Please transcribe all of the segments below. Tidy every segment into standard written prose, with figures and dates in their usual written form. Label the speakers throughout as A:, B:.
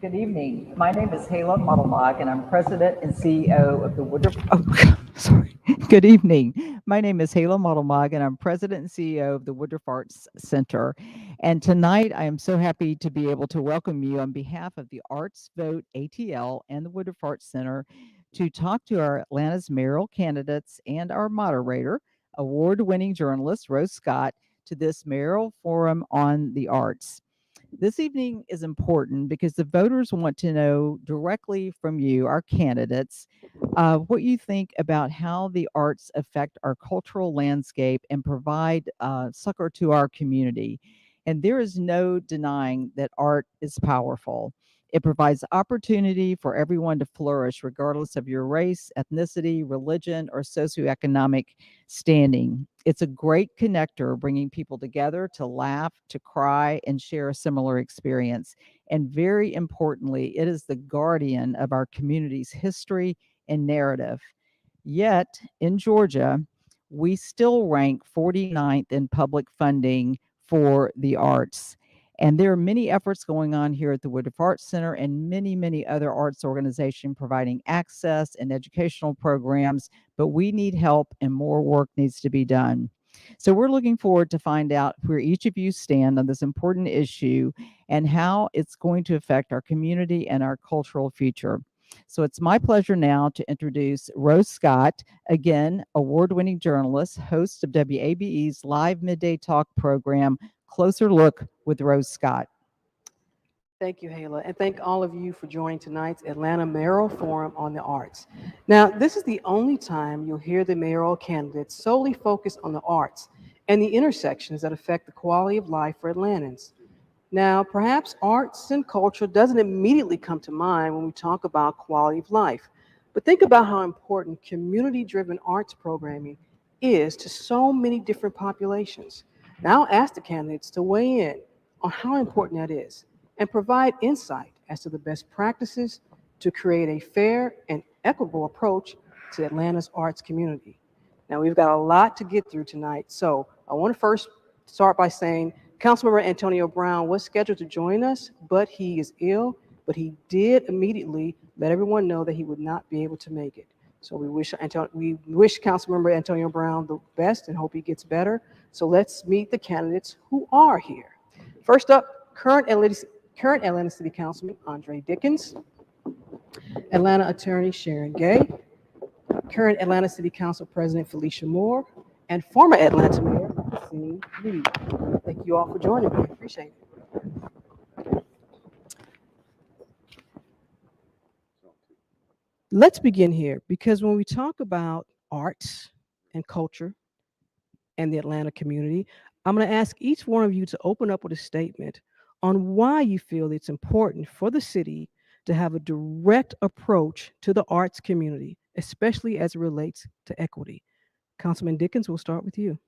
A: Good evening. My name is Hala Modelmog, and I'm President and CEO of the Woodruff. Oh, sorry. Good evening. My name is Hala Modelmog, and I'm President and CEO of the Woodruff Arts Center. And tonight, I am so happy to be able to welcome you on behalf of the Arts Vote ATL and the Woodruff Arts Center to talk to our Atlanta's mayoral candidates and our moderator, award-winning journalist Rose Scott, to this mayoral forum on the arts. This evening is important because the voters want to know directly from you, our candidates, what you think about how the arts affect our cultural landscape and provide succor to our community. And there is no denying that art is powerful. It provides opportunity for everyone to flourish, regardless of your race, ethnicity, religion, or socioeconomic standing. It's a great connector, bringing people together to laugh, to cry, and share a similar experience. And very importantly, it is the guardian of our community's history and narrative. Yet, in Georgia, we still rank 49th in public funding for the arts. And there are many efforts going on here at the Woodruff Arts Center and many other arts organizations providing access and educational programs, but we need help and more work needs to be done. So we're looking forward to find out where each of you stand on this important issue and how it's going to affect our community and our cultural future. So it's my pleasure now to introduce Rose Scott, again, award-winning journalist, host of WABE's live midday talk program, Closer Look with Rose Scott.
B: Thank you, Hala, and thank all of you for joining tonight's Atlanta Mayoral Forum on the Arts. Now, this is the only time you'll hear the mayoral candidates solely focus on the arts and the intersections that affect the quality of life for Atlantans. Now, perhaps arts and culture doesn't immediately come to mind when we talk about quality of life, but think about how important community-driven arts programming is to so many different populations. Now, I'll ask the candidates to weigh in on how important that is and provide insight as to the best practices to create a fair and equitable approach to Atlanta's arts community. Now, we've got a lot to get through tonight, so I want to first start by saying Councilmember Antonio Brown was scheduled to join us, but he is ill, but he did immediately let everyone know that he would not be able to make it. So we wish Councilmember Antonio Brown the best and hope he gets better. So let's meet the candidates who are here. First up, current Atlanta City Councilman Andre Dickens, Atlanta Attorney Sharon Gay, current Atlanta City Council President Felicia Moore, and former Atlanta Mayor Maxine Reed. Thank you all for joining me. I appreciate it. Let's begin here because when we talk about arts and culture and the Atlanta community, I'm going to ask each one of you to open up with a statement on why you feel it's important for the city to have a direct approach to the arts community, especially as it relates to equity. Councilman Dickens, we'll start with you.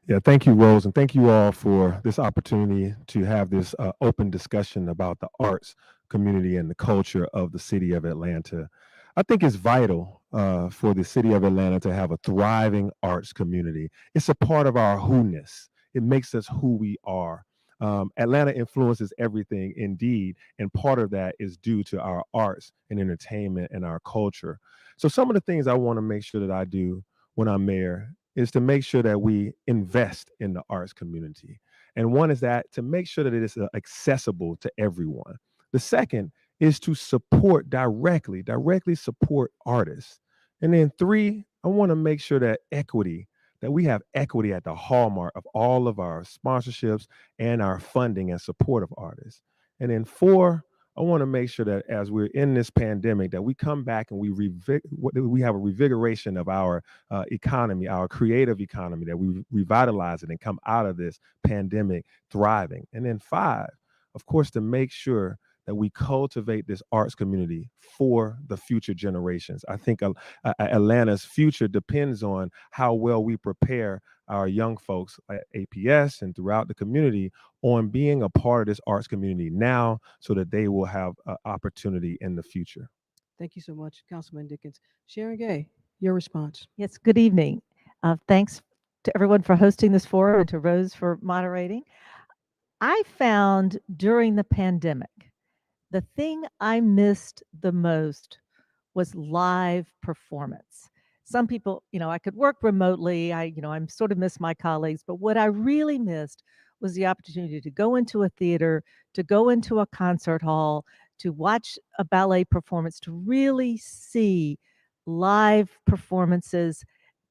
C: Yeah, thank you, Rose, and thank you all for this opportunity to have this open discussion about the arts community and the culture of the city of Atlanta. I think it's vital for the city of Atlanta to have a thriving arts community. It's a part of our who-ness. It makes us who we are. Atlanta influences everything indeed, and part of that is due to our arts and entertainment and our culture. So some of the things I want to make sure that I do when I'm mayor is to make sure that we invest in the arts community. And one is that to make sure that it is accessible to everyone. The second is to support directly support artists. And then three, I want to make sure that we have equity at the hallmark of all of our sponsorships and our funding and support of artists. And then four, I want to make sure that as we're in this pandemic, that we come back and we have a revigoration of our economy, our creative economy, that we revitalize it and come out of this pandemic thriving. And then five, of course, to make sure that we cultivate this arts community for the future generations. I think Atlanta's future depends on how well we prepare our young folks at APS and throughout the community on being a part of this arts community now so that they will have opportunity in the future.
B: Thank you so much, Councilman Dickens. Sharon Gay, your response.
D: Yes, good evening. Thanks to everyone for hosting this forum and to Rose for moderating.
A: I found during the pandemic, the thing I missed the most was live performance. Some people, I could work remotely. I'm sort of miss my colleagues, but what I really missed was the opportunity to go into a theater, to go into a concert hall, to watch a ballet performance, to really see live performances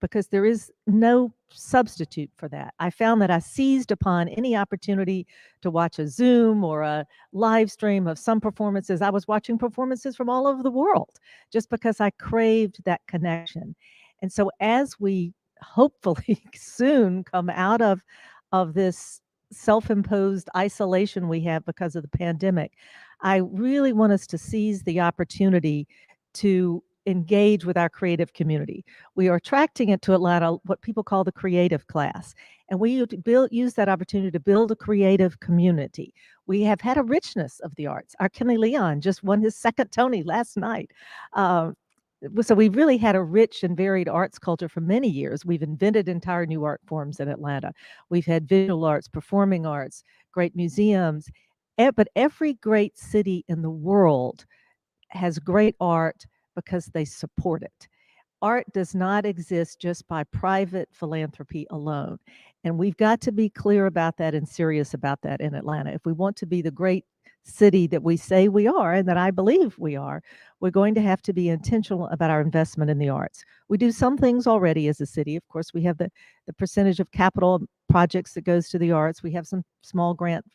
A: because there is no substitute for that. I found that I seized upon any opportunity to watch a Zoom or a live stream of some performances. I was watching performances from all over the world just because I craved that connection. And so as we hopefully soon come out of this self-imposed isolation we have because of the pandemic, I really want us to seize the opportunity to engage with our creative community. We are attracting it to Atlanta what people call the creative class, and we use that opportunity to build a creative community. We have had a richness of the arts. Our Kenny Leon just won his second Tony last night. So we've really had a rich and varied arts culture for many years. We've invented entire new art forms in Atlanta. We've had visual arts, performing arts, great museums. But every great city in the world has great art because they support it. Art does not exist just by private philanthropy alone. And we've got to be clear about that and serious about that in Atlanta. If we want to be the great city that we say we are and that I believe we are, we're going to have to be intentional about our investment in the arts. We do some things already as a city. Of course, we have the percentage of capital projects that goes to the arts. We have some small grant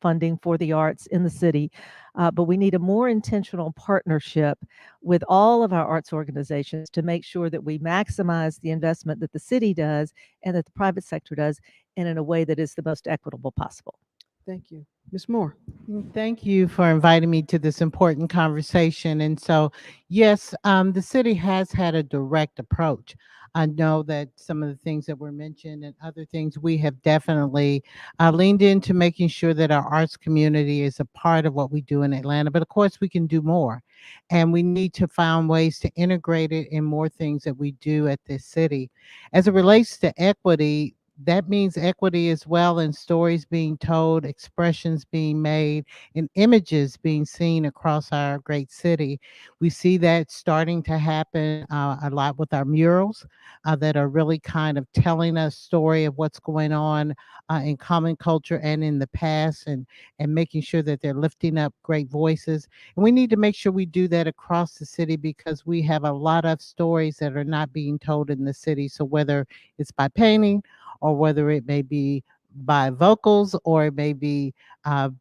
A: funding for the arts in the city, but we need a more intentional partnership with all of our arts organizations to make sure that we maximize the investment that the city does and that the private sector does, and in a way that is the most equitable possible.
B: Thank you. Ms. Moore.
D: Thank you for inviting me to this important conversation. And so, yes, the city has had a direct approach. I know that some of the things that were mentioned and other things we have definitely leaned into making sure that our arts community is a part of what we do in Atlanta. But of course, we can do more. And we need to find ways to integrate it in more things that we do at this city. As it relates to equity, that means equity as well, and stories being told, expressions being made, and images being seen across our great city. We see that starting to happen a lot with our murals that are really kind of telling a story of what's going on in common culture and in the past, and making sure that they're lifting up great voices. And we need to make sure we do that across the city because we have a lot of stories that are not being told in the city. So whether it's by painting, or whether it may be by vocals, or it may be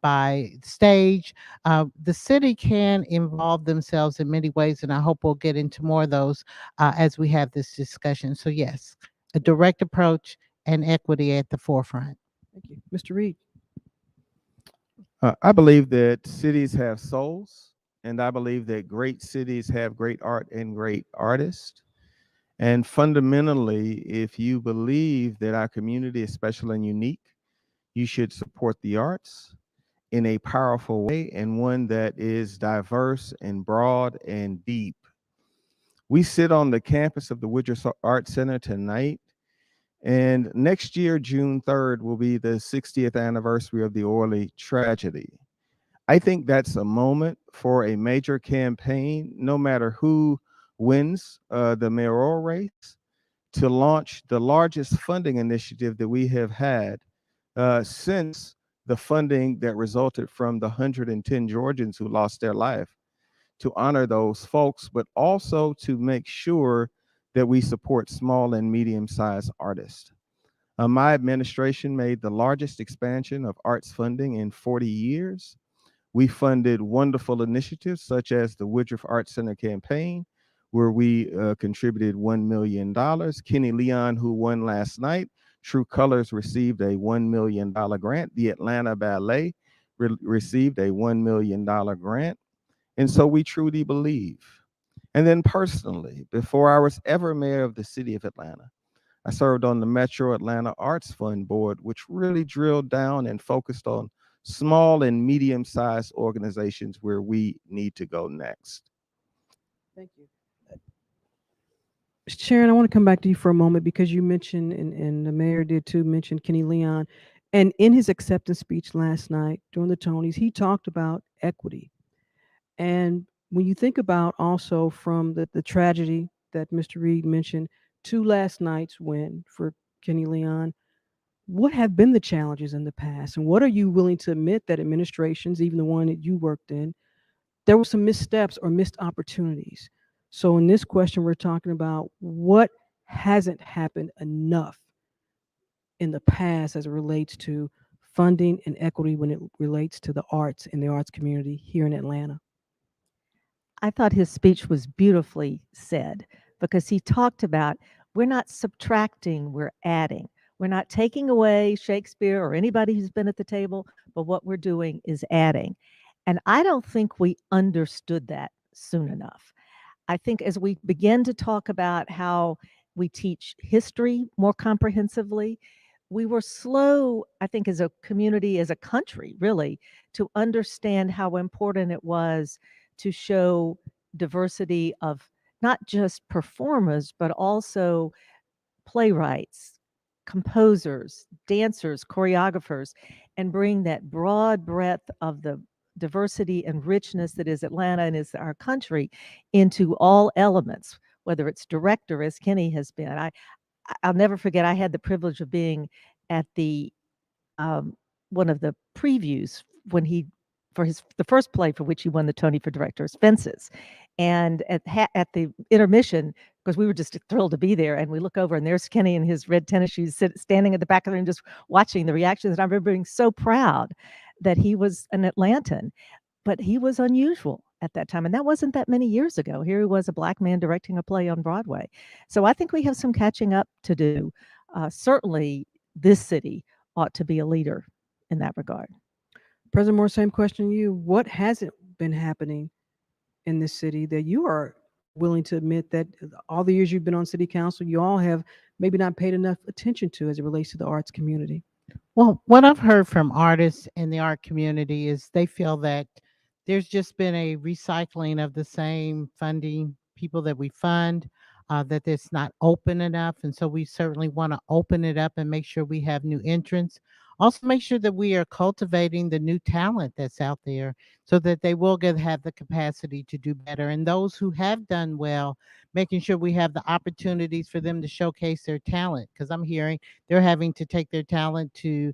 D: by stage. The city can involve themselves in many ways, and I hope we'll get into more of those as we have this discussion. So yes, a direct approach and equity at the forefront.
B: Thank you. Mr. Reed.
C: I believe that cities have souls, and I believe that great cities have great art and great artists. And fundamentally, if you believe that our community is special and unique, you should support the arts in a powerful way and one that is diverse and broad and deep. We sit on the campus of the Woodruff Arts Center tonight, and next year, June 3rd, will be the 60th anniversary of the Orly tragedy. I think that's a moment for a major campaign, no matter who wins the mayoral race, to launch the largest funding initiative that we have had since the funding that resulted from the 110 Georgians who lost their life, to honor those folks, but also to make sure that we support small and medium-sized artists. My administration made the largest expansion of arts funding in 40 years. We funded wonderful initiatives such as the Woodruff Arts Center campaign, where we contributed $1 million. Kenny Leon, who won last night, True Colors received a $1 million grant. The Atlanta Ballet received a $1 million grant. And so we truly believe. And then personally, before I was ever mayor of the city of Atlanta, I served on the Metro Atlanta Arts Fund Board, which really drilled down and focused on small and medium-sized organizations where we need to go next.
B: Thank you. Sharon, I want to come back to you for a moment because you mentioned, and the mayor did too, mention Kenny Leon. And in his acceptance speech last night during the Tonys, he talked about equity. And when you think about also from the tragedy that Mr. Reed mentioned to last night's win for Kenny Leon, what have been the challenges in the past? And what are you willing to admit that administrations, even the one that you worked in, there were some missteps or missed opportunities? So in this question, we're talking about what hasn't happened enough in the past as it relates to funding and equity when it relates to the arts and the arts community here in Atlanta.
E: I thought his speech was beautifully said because he talked about we're not subtracting, we're adding. We're not taking away Shakespeare or anybody who's been at the table, but what we're doing is adding. And I don't think we understood that soon enough. I think as we begin to talk about how we teach history more comprehensively, we were slow, I think, as a community, as a country, really, to understand how important it was to show diversity of not just performers, but also playwrights, composers, dancers, choreographers, and bring that broad breadth of the diversity and richness that is Atlanta and is our country into all elements, whether it's director, as Kenny has been. I'll never forget, I had the privilege of being at the one of the previews when he for the first play for which he won the Tony for directors, Fences. And at the intermission, because we were just thrilled to be there, and we look over and there's Kenny in his red tennis shoes standing at the back of the room just watching the reactions. And I remember being so proud that he was an Atlantan, but he was unusual at that time. And that wasn't that many years ago. Here he was, a Black man directing a play on Broadway. So I think we have some catching up to do. Certainly, this city ought to be a leader in that regard.
B: President Moore, same question to you. What hasn't been happening in this city that you are willing to admit that all the years you've been on city council, you all have maybe not paid enough attention to as it relates to the arts community?
D: Well, what I've heard from artists in the art community is they feel that there's just been a recycling of the same funding, people that we fund, that it's not open enough. And so we certainly want to open it up and make sure we have new entrants. Also, make sure that we are cultivating the new talent that's out there so that they will have the capacity to do better. And those who have done well, making sure we have the opportunities for them to showcase their talent. Because I'm hearing they're having to take their talent to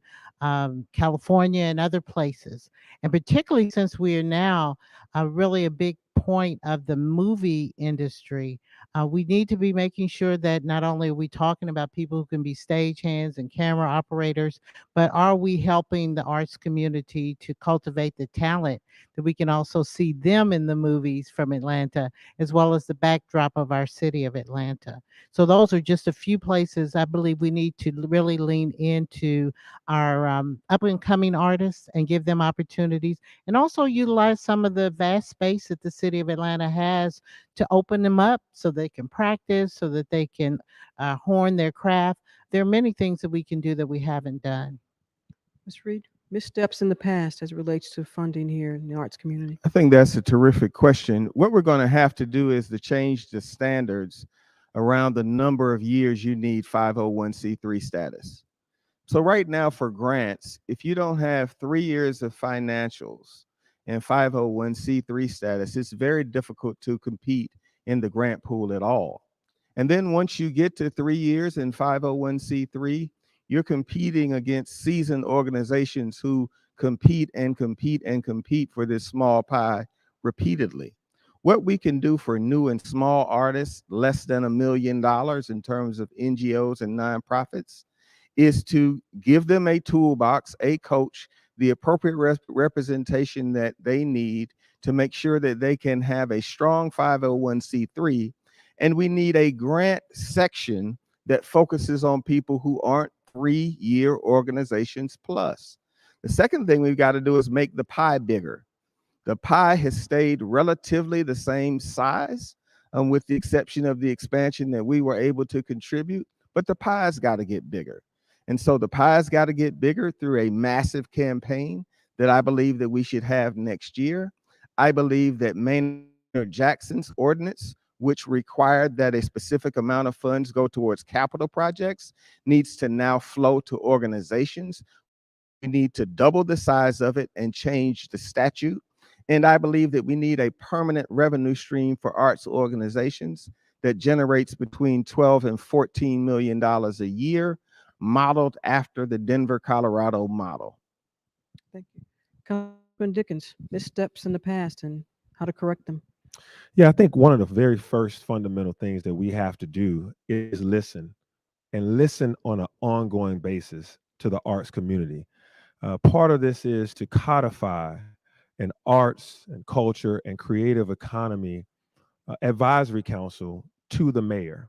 D: California and other places. And particularly since we are now really a big point of the movie industry, we need to be making sure that not only are we talking about people who can be stagehands and camera operators, but are we helping the arts community to cultivate the talent that we can also see them in the movies from Atlanta, as well as the backdrop of our city of Atlanta. So those are just a few places I believe we need to really lean into our up and coming artists and give them opportunities, and also utilize some of the vast space that the city of Atlanta has to open them up so they can practice, so that they can hone their craft. There are many things that we can do that we haven't done.
B: Ms. Reed, missteps in the past as it relates to funding here in the arts community?
F: I think that's a terrific question. What we're going to have to do is to change the standards around the number of years you need 501c3 status. So right now for grants, if you don't have 3 years of financials and 501c3 status, it's very difficult to compete in the grant pool at all. And then once you get to 3 years in 501c3, you're competing against seasoned organizations who compete and compete and compete for this small pie repeatedly. What we can do for new and small artists, less than $1 million in terms of NGOs and nonprofits, is to give them a toolbox, a coach, the appropriate representation that they need to make sure that they can have a strong 501c3. And we need a grant section that focuses on people who aren't 3-year organizations plus. The second thing we've got to do is make the pie bigger. The pie has stayed relatively the same size, with the exception of the expansion that we were able to contribute, but the pie's got to get bigger. And so the pie's got to get bigger through a massive campaign that I believe that we should have next year. I believe that Maynard Jackson's ordinance, which required that a specific amount of funds go towards capital projects, needs to now flow to organizations We need to double the size of it and change the statute. And I believe that we need a permanent revenue stream for arts organizations that generates between 12 and $14 million a year, modeled after the Denver, Colorado model.
B: Thank you. Councilman Dickens, missteps in the past and how to correct them.
C: Yeah, I think one of the very first fundamental things that we have to do is listen, and listen on an ongoing basis to the arts community. Part of this is to codify an arts and culture and creative economy advisory council to the mayor.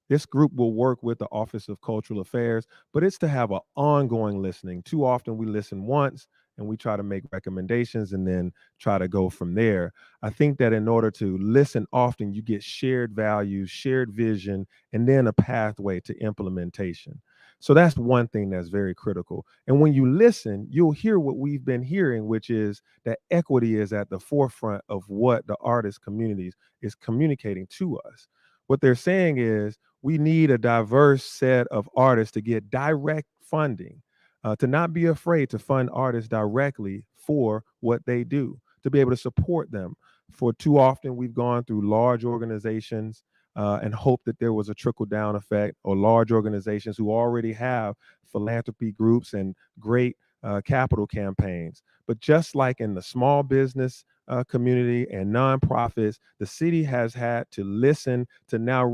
C: This group will work with the Office of Cultural Affairs, but it's to have an ongoing listening. Too often we listen once and we try to make recommendations and then try to go from there. I think that in order to listen often, you get shared values, shared vision, and then a pathway to implementation. So that's one thing that's very critical. And when you listen, you'll hear what we've been hearing, which is that equity is at the forefront of what the artist communities is communicating to us. What they're saying is we need a diverse set of artists to get direct funding, to not be afraid to fund artists directly for what they do, to be able to support them. For too often, we've gone through large organizations and hope that there was a trickle down effect, or large organizations who already have philanthropy groups and great capital campaigns. But just like in the small business community and nonprofits, the city has had to listen to now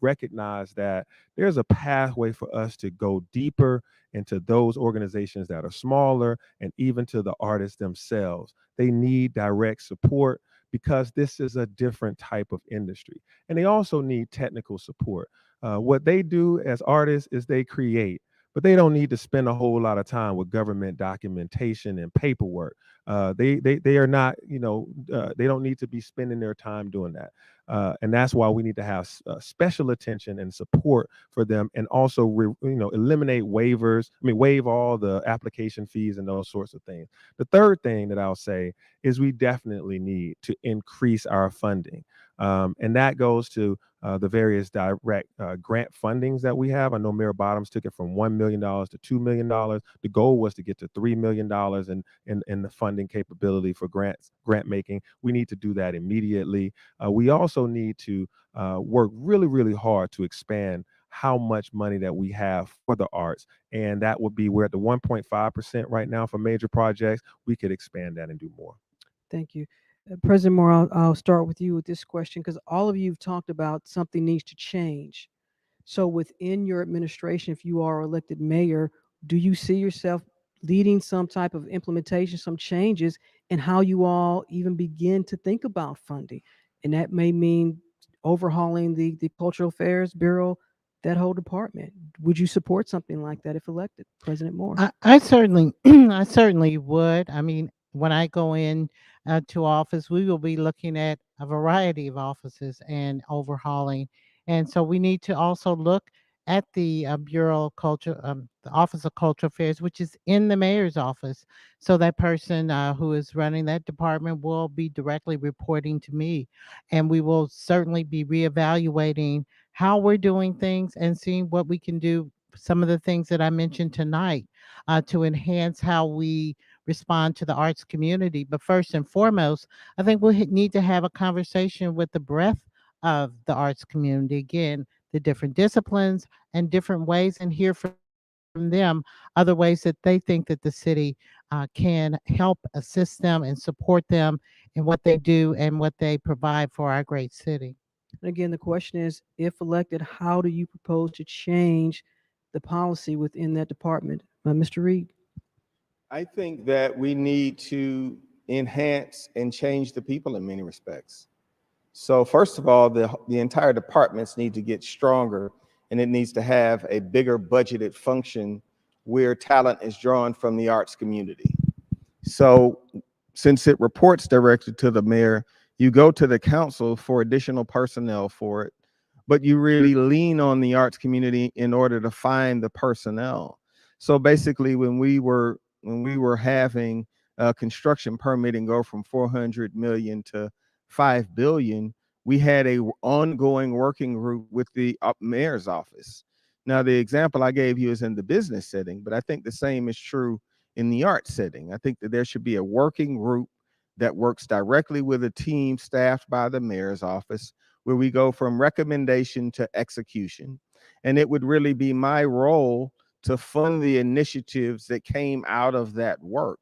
C: recognize that there's a pathway for us to go deeper into those organizations that are smaller, and even to the artists themselves. They need direct support because this is a different type of industry. And they also need technical support. What they do as artists is they create, but they don't need to spend a whole lot of time with government documentation and paperwork. They are not, they don't need to be spending their time doing that. And that's why we need to have special attention and support for them, and also eliminate waivers. Waive all the application fees and those sorts of things. The third thing that I'll say is we definitely need to increase our funding. And that goes to the various direct grant fundings that we have. I know Mayor Bottoms took it from $1 million to $2 million. The goal was to get to $3 million in the funding capability for grant making. We need to do that immediately. We also need to work really, really hard to expand how much money that we have for the arts. And that would be, we're at the 1.5% right now for major projects. We could expand that and do more.
B: Thank you. President Moore, I'll start with you with this question, because all of you have talked about something needs to change. So within your administration, if you are elected mayor, do you see yourself leading some type of implementation, some changes in how you all even begin to think about funding? And that may mean overhauling the Cultural Affairs Bureau, that whole department. Would you support something like that if elected, President Moore?
D: I certainly, I certainly would. I mean, when I go in to office, we will be looking at a variety of offices and overhauling. And so we need to also look at the Bureau of Culture, the Office of Cultural Affairs, which is in the mayor's office. So that person who is running that department will be directly reporting to me. And we will certainly be reevaluating how we're doing things and seeing what we can do. Some of the things that I mentioned tonight to enhance how we respond to the arts community. But first and foremost, I think we need to have a conversation with the breadth of the arts community. Again, the different disciplines and different ways, and hear from them other ways that they think that the city can help assist them and support them in what they do and what they provide for our great city.
B: And again, the question is, if elected, how do you propose to change the policy within that department? Mr. Reed?
F: I think that we need to enhance and change the people in many respects. So first of all, the entire departments need to get stronger, and it needs to have a bigger budgeted function where talent is drawn from the arts community. So since it reports directly to the mayor, you go to the council for additional personnel for it, but you really lean on the arts community in order to find the personnel. So basically, when we were having construction permitting go from 400 million to 5 billion, we had a ongoing working group with the mayor's office. Now, the example I gave you is in the business setting, but I think the same is true in the art setting. I think that there should be a working group that works directly with a team staffed by the mayor's office, where we go from recommendation to execution. And it would really be my role to fund the initiatives that came out of that work.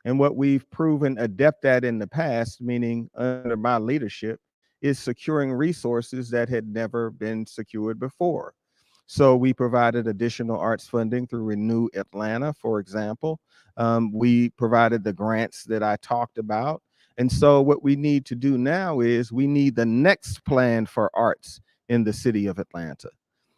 F: And what we've proven adept at in the past, meaning under my leadership, is securing resources that had never been secured before. So we provided additional arts funding through Renew Atlanta, for example. We provided the grants that I talked about. And so what we need to do now is we need the next plan for arts in the city of Atlanta.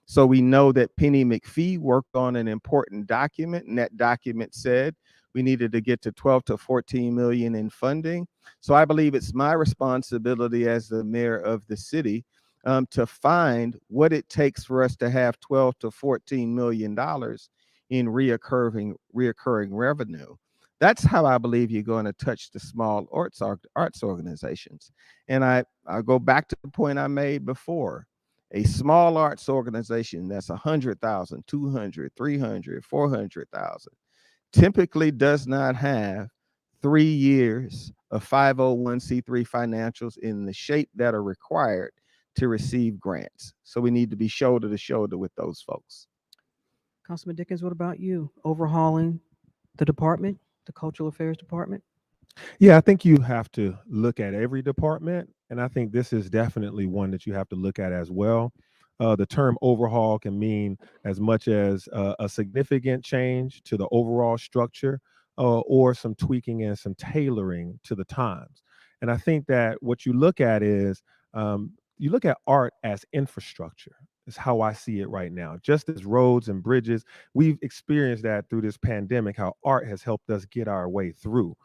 F: So we know that Penny McPhee worked on an important document, and that document said we needed to get to 12 to 14 million in funding. So I believe it's my responsibility as the mayor of the city to find what it takes for us to have 12 to 14 million dollars in reoccurring revenue. That's how I believe you're going to touch the small arts organizations. And I go back to the point I made before. A small arts organization that's 100,000, 200, 300, 400,000 typically does not have 3 years of 501c3 financials in the shape that are required to receive grants. So we need to be shoulder to shoulder with those folks.
B: Councilman Dickens, what about you? Overhauling the department, the Cultural Affairs Department?
C: Yeah, I think you have to look at every department, and I think this is definitely one that you have to look at as well. The term overhaul can mean as much as a significant change to the overall structure, or some tweaking and some tailoring to the times. And I think that what you look at is you look at art as infrastructure. Is how I see it right now. Just as roads and bridges, we've experienced that through this pandemic, how art has helped us get our way through.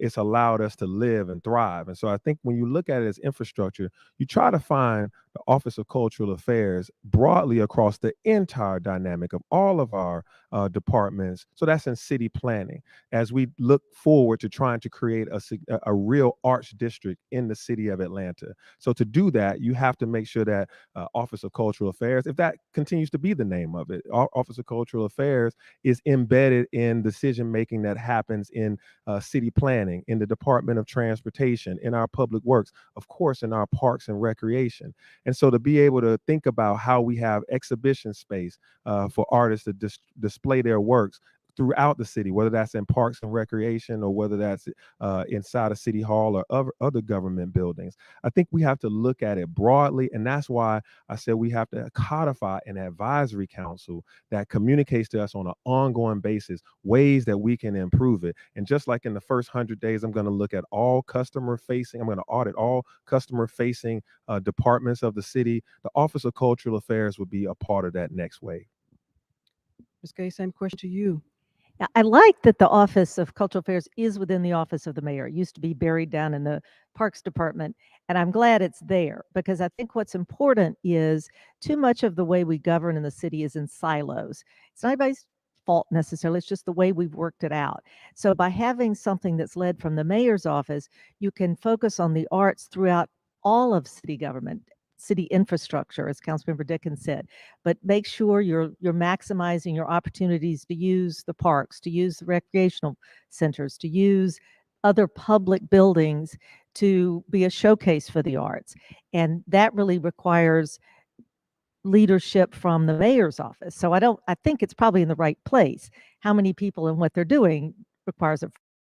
C: It's allowed us to live and thrive. And so I think when you look at it as infrastructure, you try to find the Office of Cultural Affairs broadly across the entire dynamic of all of our departments. So that's in city planning, as we look forward to trying to create a real arts district in the city of Atlanta. So to do that, you have to make sure that Office of Cultural Affairs, if that continues to be the name of it, Office of Cultural Affairs is embedded in decision making that happens in city planning, in the Department of Transportation, in our public works, of course, in our parks and recreation. And so to be able to think about how we have exhibition space for artists to display their works throughout the city, whether that's in parks and recreation or whether that's inside a city hall or other government buildings. I think we have to look at it broadly. And that's why I said we have to codify an advisory council that communicates to us on an ongoing basis ways that we can improve it. And just like in the first 100 days, I'm going to look at all customer facing, I'm going to audit all customer facing departments of the city. The Office of Cultural Affairs will be a part of that next wave.
B: Ms. Gay, same question to you.
E: Yeah, I like that the Office of Cultural Affairs is within the Office of the Mayor. It used to be buried down in the Parks Department, and I'm glad it's there because I think what's important is too much of the way we govern in the city is in silos. It's not anybody's fault necessarily, it's just the way we've worked it out. So by having something that's led from the mayor's office, you can focus on the arts throughout all of city government, city infrastructure, as Councilmember Dickens said, but make sure you're maximizing your opportunities to use the parks, to use the recreational centers, to use other public buildings to be a showcase for the arts. And that really requires leadership from the mayor's office. So I think it's probably in the right place. How many people and what they're doing requires a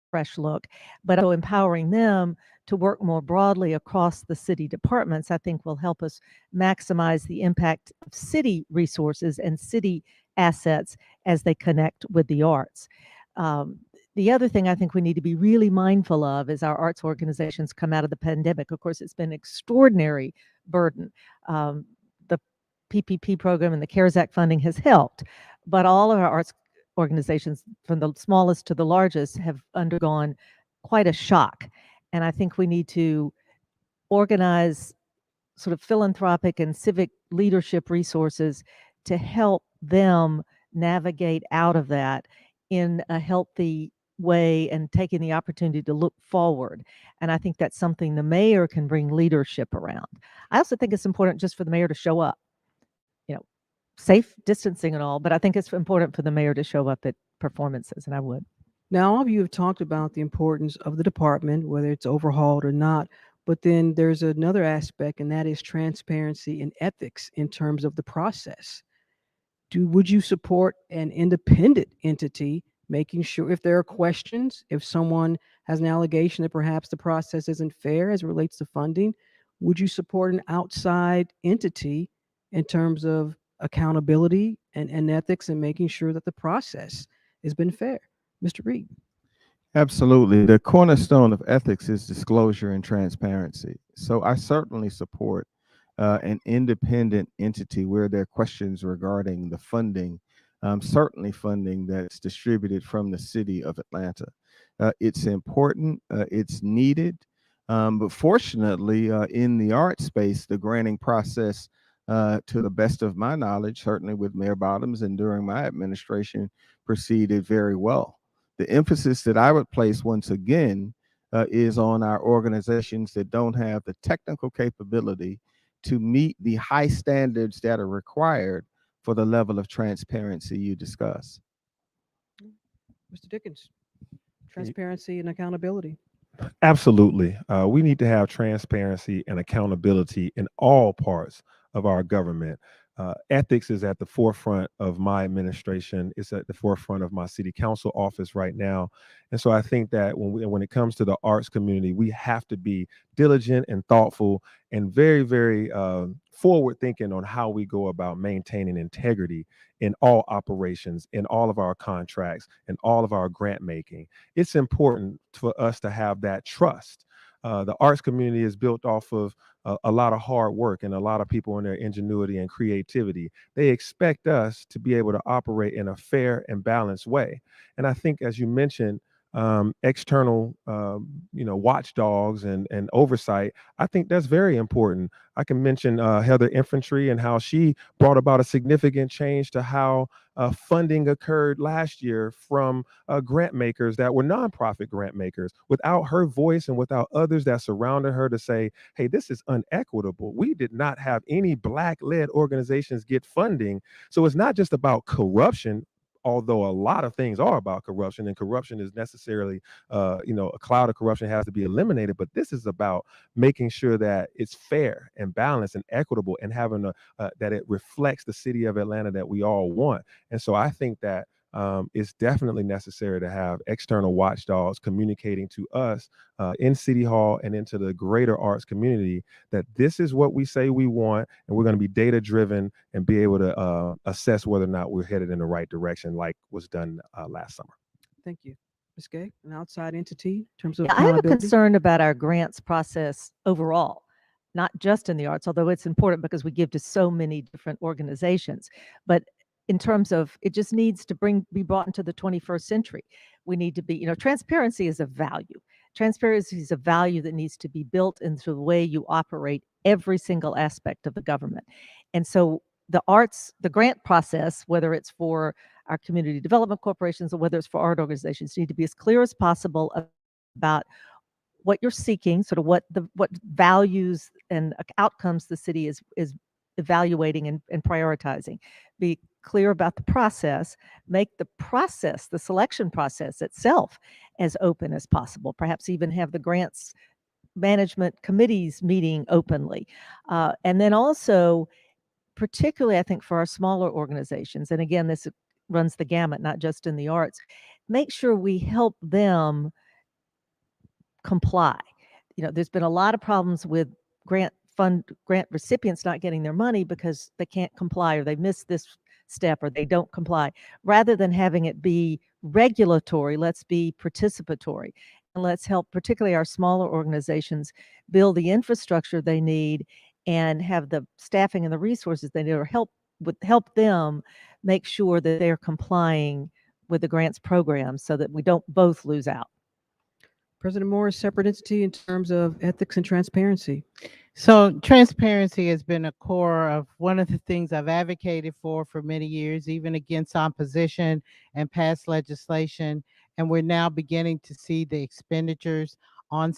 E: fresh look, but empowering them to work more broadly across the city departments, I think will help us maximize the impact of city resources and city assets as they connect with the arts. The other thing I think we need to be really mindful of is our arts organizations come out of the pandemic. Of course, it's been an extraordinary burden. The PPP program and the CARES Act funding has helped, but all of our arts organizations, from the smallest to the largest, have undergone quite a shock. And I think we need to organize sort of philanthropic and civic leadership resources to help them navigate out of that in a healthy way and taking the opportunity to look forward. And I think that's something the mayor can bring leadership around. I also think it's important just for the mayor to show up, safe distancing and all, but I think it's important for the mayor to show up at performances, and I would.
B: Now, all of you have talked about the importance of the department, whether it's overhauled or not, but then there's another aspect, and that is transparency and ethics in terms of the process. Would you support an independent entity making sure if there are questions, if someone has an allegation that perhaps the process isn't fair as it relates to funding, would you support an outside entity in terms of accountability and ethics and making sure that the process has been fair? Mr. Reed.
F: Absolutely. The cornerstone of ethics is disclosure and transparency. So I certainly support an independent entity where there are questions regarding the funding, certainly funding that's distributed from the city of Atlanta. It's important, it's needed, but fortunately, in the art space, the granting process, to the best of my knowledge, certainly with Mayor Bottoms and during my administration, proceeded very well. The emphasis that I would place once again is on our organizations that don't have the technical capability to meet the high standards that are required for the level of transparency you discuss.
B: Mr. Dickens, transparency and accountability.
C: Absolutely. We need to have transparency and accountability in all parts of our government. Ethics is at the forefront of my administration. It's at the forefront of my city council office right now. And so I think that when it comes to the arts community, we have to be diligent and thoughtful and very, very forward thinking on how we go about maintaining integrity in all operations, in all of our contracts, in all of our grant making. It's important for us to have that trust. The arts community is built off of a lot of hard work and a lot of people in their ingenuity and creativity. They expect us to be able to operate in a fair and balanced way. And I think, as you mentioned, external, watchdogs and oversight, I think that's very important. I can mention Heather Infantry and how she brought about a significant change to how funding occurred last year from grant makers that were nonprofit grant makers. Without her voice and without others that surrounded her to say, hey, this is unequitable. We did not have any Black-led organizations get funding. So it's not just about corruption, although a lot of things are about corruption, and corruption is necessarily, a cloud of corruption has to be eliminated. But this is about making sure that it's fair and balanced and equitable, and having that it reflects the city of Atlanta that we all want. And so I think that it's definitely necessary to have external watchdogs communicating to us in City Hall and into the greater arts community that this is what we say we want, and we're going to be data driven and be able to assess whether or not we're headed in the right direction, like was done last summer.
B: Thank you. Ms. Gay, an outside entity in terms of
E: Yeah, I have a
B: accountability?
E: concern about our grants process overall, not just in the arts, although it's important because we give to so many different organizations. But in terms of it just needs to be brought into the 21st century. We need to be, transparency is a value. Transparency is a value that needs to be built into the way you operate every single aspect of the government. And so the arts, the grant process, whether it's for our community development corporations or whether it's for art organizations, need to be as clear as possible about what you're seeking, sort of what values and outcomes the city is evaluating and prioritizing. Be clear about the process, make the process, the selection process itself, as open as possible. Perhaps even have the grants management committees meeting openly. And then also, particularly I think for our smaller organizations, and again, this runs the gamut, not just in the arts, make sure we help them comply. There's been a lot of problems with grant recipients not getting their money because they can't comply, or they miss this step, or they don't comply. Rather than having it be regulatory, let's be participatory, and let's help particularly our smaller organizations build the infrastructure they need and have the staffing and the resources they need, or help them make sure that they're complying with the grants program so that we don't both lose out.
B: President Moore, separate entity in terms of ethics and transparency.
D: So transparency has been a core of one of the things I've advocated for many years, even against opposition and past legislation. And we're now beginning to see the expenditures on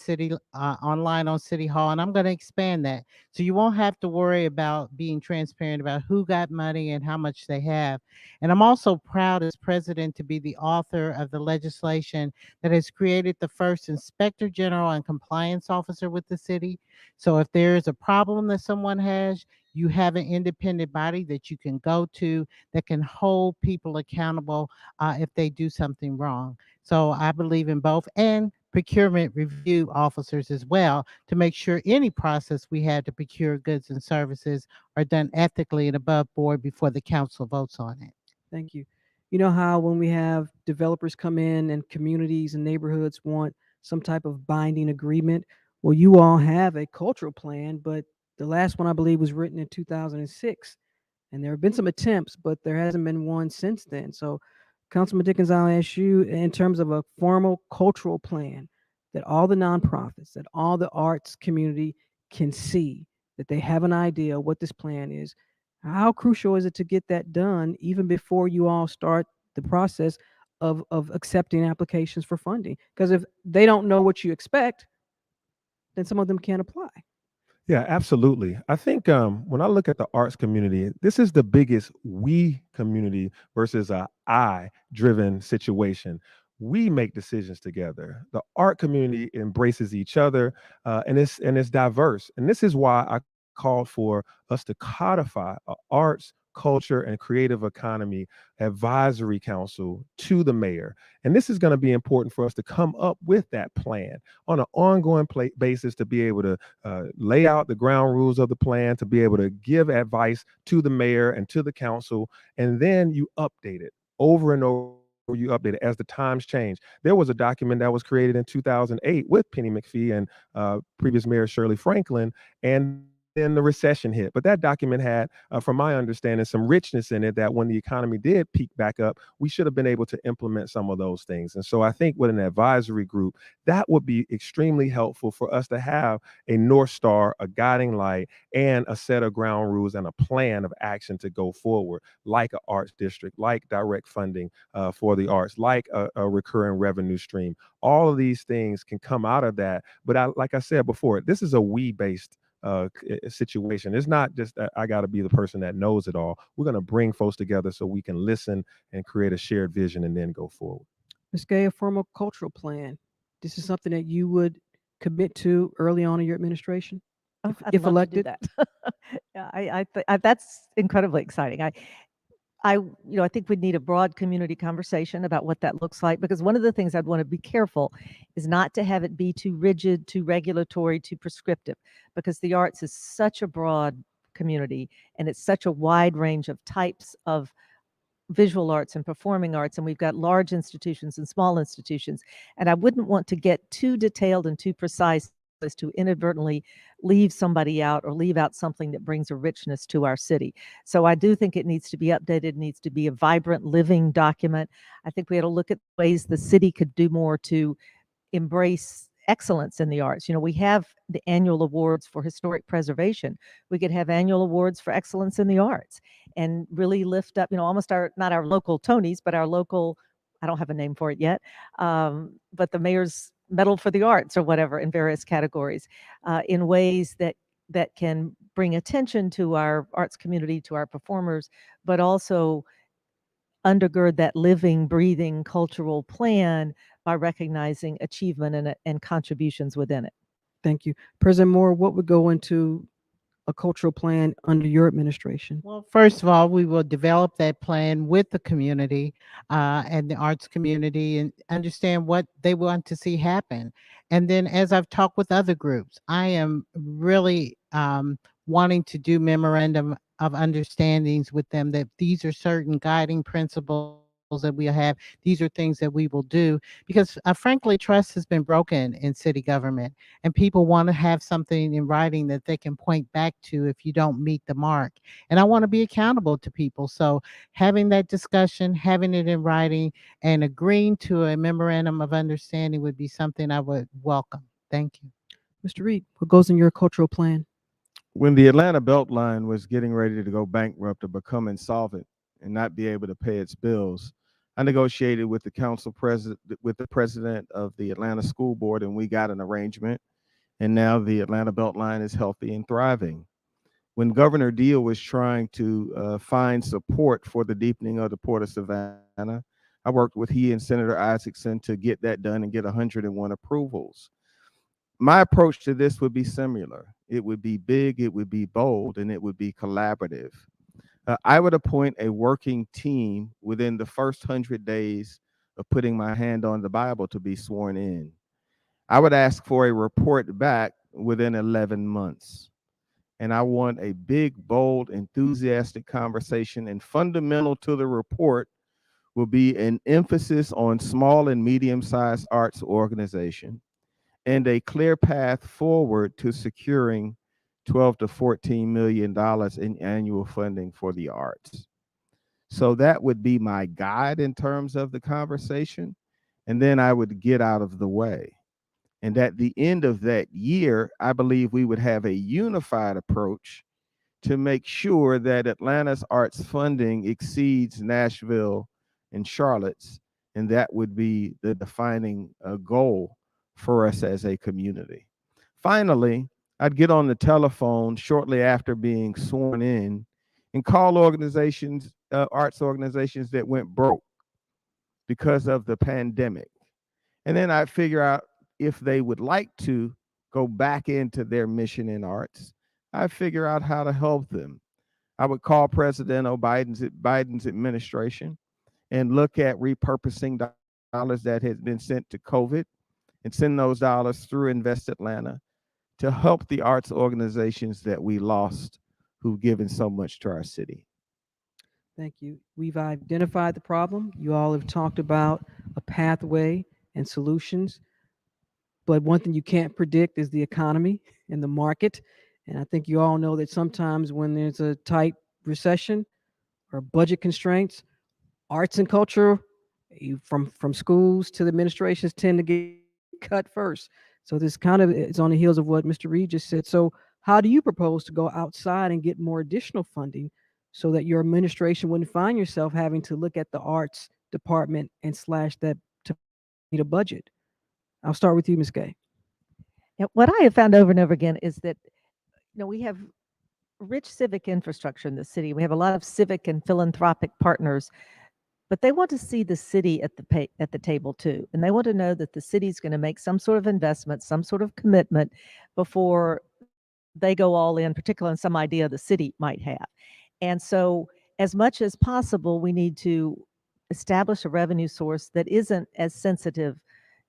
D: online on City Hall, and I'm going to expand that. So you won't have to worry about being transparent about who got money and how much they have. And I'm also proud as president to be the author of the legislation that has created the first inspector general and compliance officer with the city. So if there is a problem that someone has, you have an independent body that you can go to that can hold people accountable if they do something wrong. So I believe in both, and procurement review officers as well, to make sure any process we have to procure goods and services are done ethically and above board before the council votes on it.
B: Thank you. You know how when we have developers come in and communities and neighborhoods want some type of binding agreement? Well, you all have a cultural plan, but the last one I believe was written in 2006. And there have been some attempts, but there hasn't been one since then. So, Councilman Dickens, I'll ask you in terms of a formal cultural plan that all the nonprofits, that all the arts community can see, that they have an idea what this plan is. How crucial is it to get that done even before you all start the process of accepting applications for funding? Because if they don't know what you expect, then some of them can't apply.
C: Yeah, absolutely. I think when I look at the arts community, this is the biggest we community versus a I driven situation. We make decisions together. The art community embraces each other, and it's diverse. And this is why I called for us to codify a arts, culture, and creative economy advisory council to the mayor. And this is going to be important for us to come up with that plan on an ongoing basis, to be able to lay out the ground rules of the plan, to be able to give advice to the mayor and to the council, and then you update it over and over. You update it as the times change. There was a document that was created in 2008 with Penny McPhee and previous Mayor Shirley Franklin, and then the recession hit. But that document had, from my understanding, some richness in it that when the economy did peak back up, we should have been able to implement some of those things. And so I think with an advisory group, that would be extremely helpful for us to have a North Star, a guiding light, and a set of ground rules and a plan of action to go forward, like an arts district, like direct funding for the arts, like a recurring revenue stream. All of these things can come out of that. But like I said before, this is a we-based situation. It's not just that I got to be the person that knows it all. We're going to bring folks together so we can listen and create a shared vision and then go forward.
B: Ms. Gay, a formal cultural plan. This is something that you would commit to early on in your administration?
E: Oh, I'd
B: if
E: love
B: elected?
E: to do that. Yeah, that's incredibly exciting. I think we need a broad community conversation about what that looks like, because one of the things I'd want to be careful is not to have it be too rigid, too regulatory, too prescriptive, because the arts is such a broad community and it's such a wide range of types of visual arts and performing arts, and we've got large institutions and small institutions, and I wouldn't want to get too detailed and too precise as to inadvertently leave somebody out or leave out something that brings a richness to our city. So I do think it needs to be updated, needs to be a vibrant, living document. I think we had to look at ways the city could do more to embrace excellence in the arts. We have the annual awards for historic preservation. We could have annual awards for excellence in the arts and really lift up, almost not our local Tonys, but our local, I don't have a name for it yet, but the mayor's medal for the arts or whatever in various categories, in ways that can bring attention to our arts community, to our performers, but also undergird that living, breathing cultural plan by recognizing achievement and contributions within it.
B: Thank you. President Moore, what would go into a cultural plan under your administration?
D: Well, first of all, we will develop that plan with the community and the arts community, and understand what they want to see happen. And then, as I've talked with other groups, I am really wanting to do memorandum of understandings with them, that these are certain guiding principles that we have. These are things that we will do, because frankly, trust has been broken in city government, and people want to have something in writing that they can point back to if you don't meet the mark. And I want to be accountable to people. So having that discussion, having it in writing, and agreeing to a memorandum of understanding would be something I would welcome. Thank you.
B: Mr. Reed, what goes in your cultural plan?
F: When the Atlanta Beltline was getting ready to go bankrupt or become insolvent and not be able to pay its bills, I negotiated with the with the president of the Atlanta School Board, and we got an arrangement. And now the Atlanta Beltline is healthy and thriving. When Governor Deal was trying to find support for the deepening of the Port of Savannah, I worked with he and Senator Isaacson to get that done and get 101 approvals. My approach to this would be similar. It would be big, it would be bold, and it would be collaborative. I would appoint a working team within the first 100 days of putting my hand on the Bible to be sworn in. I would ask for a report back within 11 months. And I want a big, bold, enthusiastic conversation. And fundamental to the report will be an emphasis on small and medium-sized arts organization and a clear path forward to securing $12 to $14 million in annual funding for the arts. So that would be my guide in terms of the conversation. And then I would get out of the way. And at the end of that year, I believe we would have a unified approach to make sure that Atlanta's arts funding exceeds Nashville and Charlotte's. And that would be the defining goal for us as a community. Finally, I'd get on the telephone shortly after being sworn in and call organizations, arts organizations that went broke because of the pandemic. And then I'd figure out if they would like to go back into their mission in arts. I'd figure out how to help them. I would call President Biden's administration and look at repurposing dollars that had been sent to COVID and send those dollars through Invest Atlanta to help the arts organizations that we lost who've given so much to our city.
B: Thank you. We've identified the problem. You all have talked about a pathway and solutions. But one thing you can't predict is the economy and the market. And I think you all know that sometimes when there's a tight recession or budget constraints, arts and culture, from schools to the administrations, tend to get cut first. So this kind of is on the heels of what Mr. Reed just said. So how do you propose to go outside and get more additional funding so that your administration wouldn't find yourself having to look at the arts department and slash that to meet a budget? I'll start with you, Ms. Gay.
E: And what I have found over and over again is that, we have rich civic infrastructure in the city. We have a lot of civic and philanthropic partners, but they want to see the city at the table too. And they want to know that the city's going to make some sort of investment, some sort of commitment before they go all in, particularly on some idea the city might have. And so as much as possible, we need to establish a revenue source that isn't as sensitive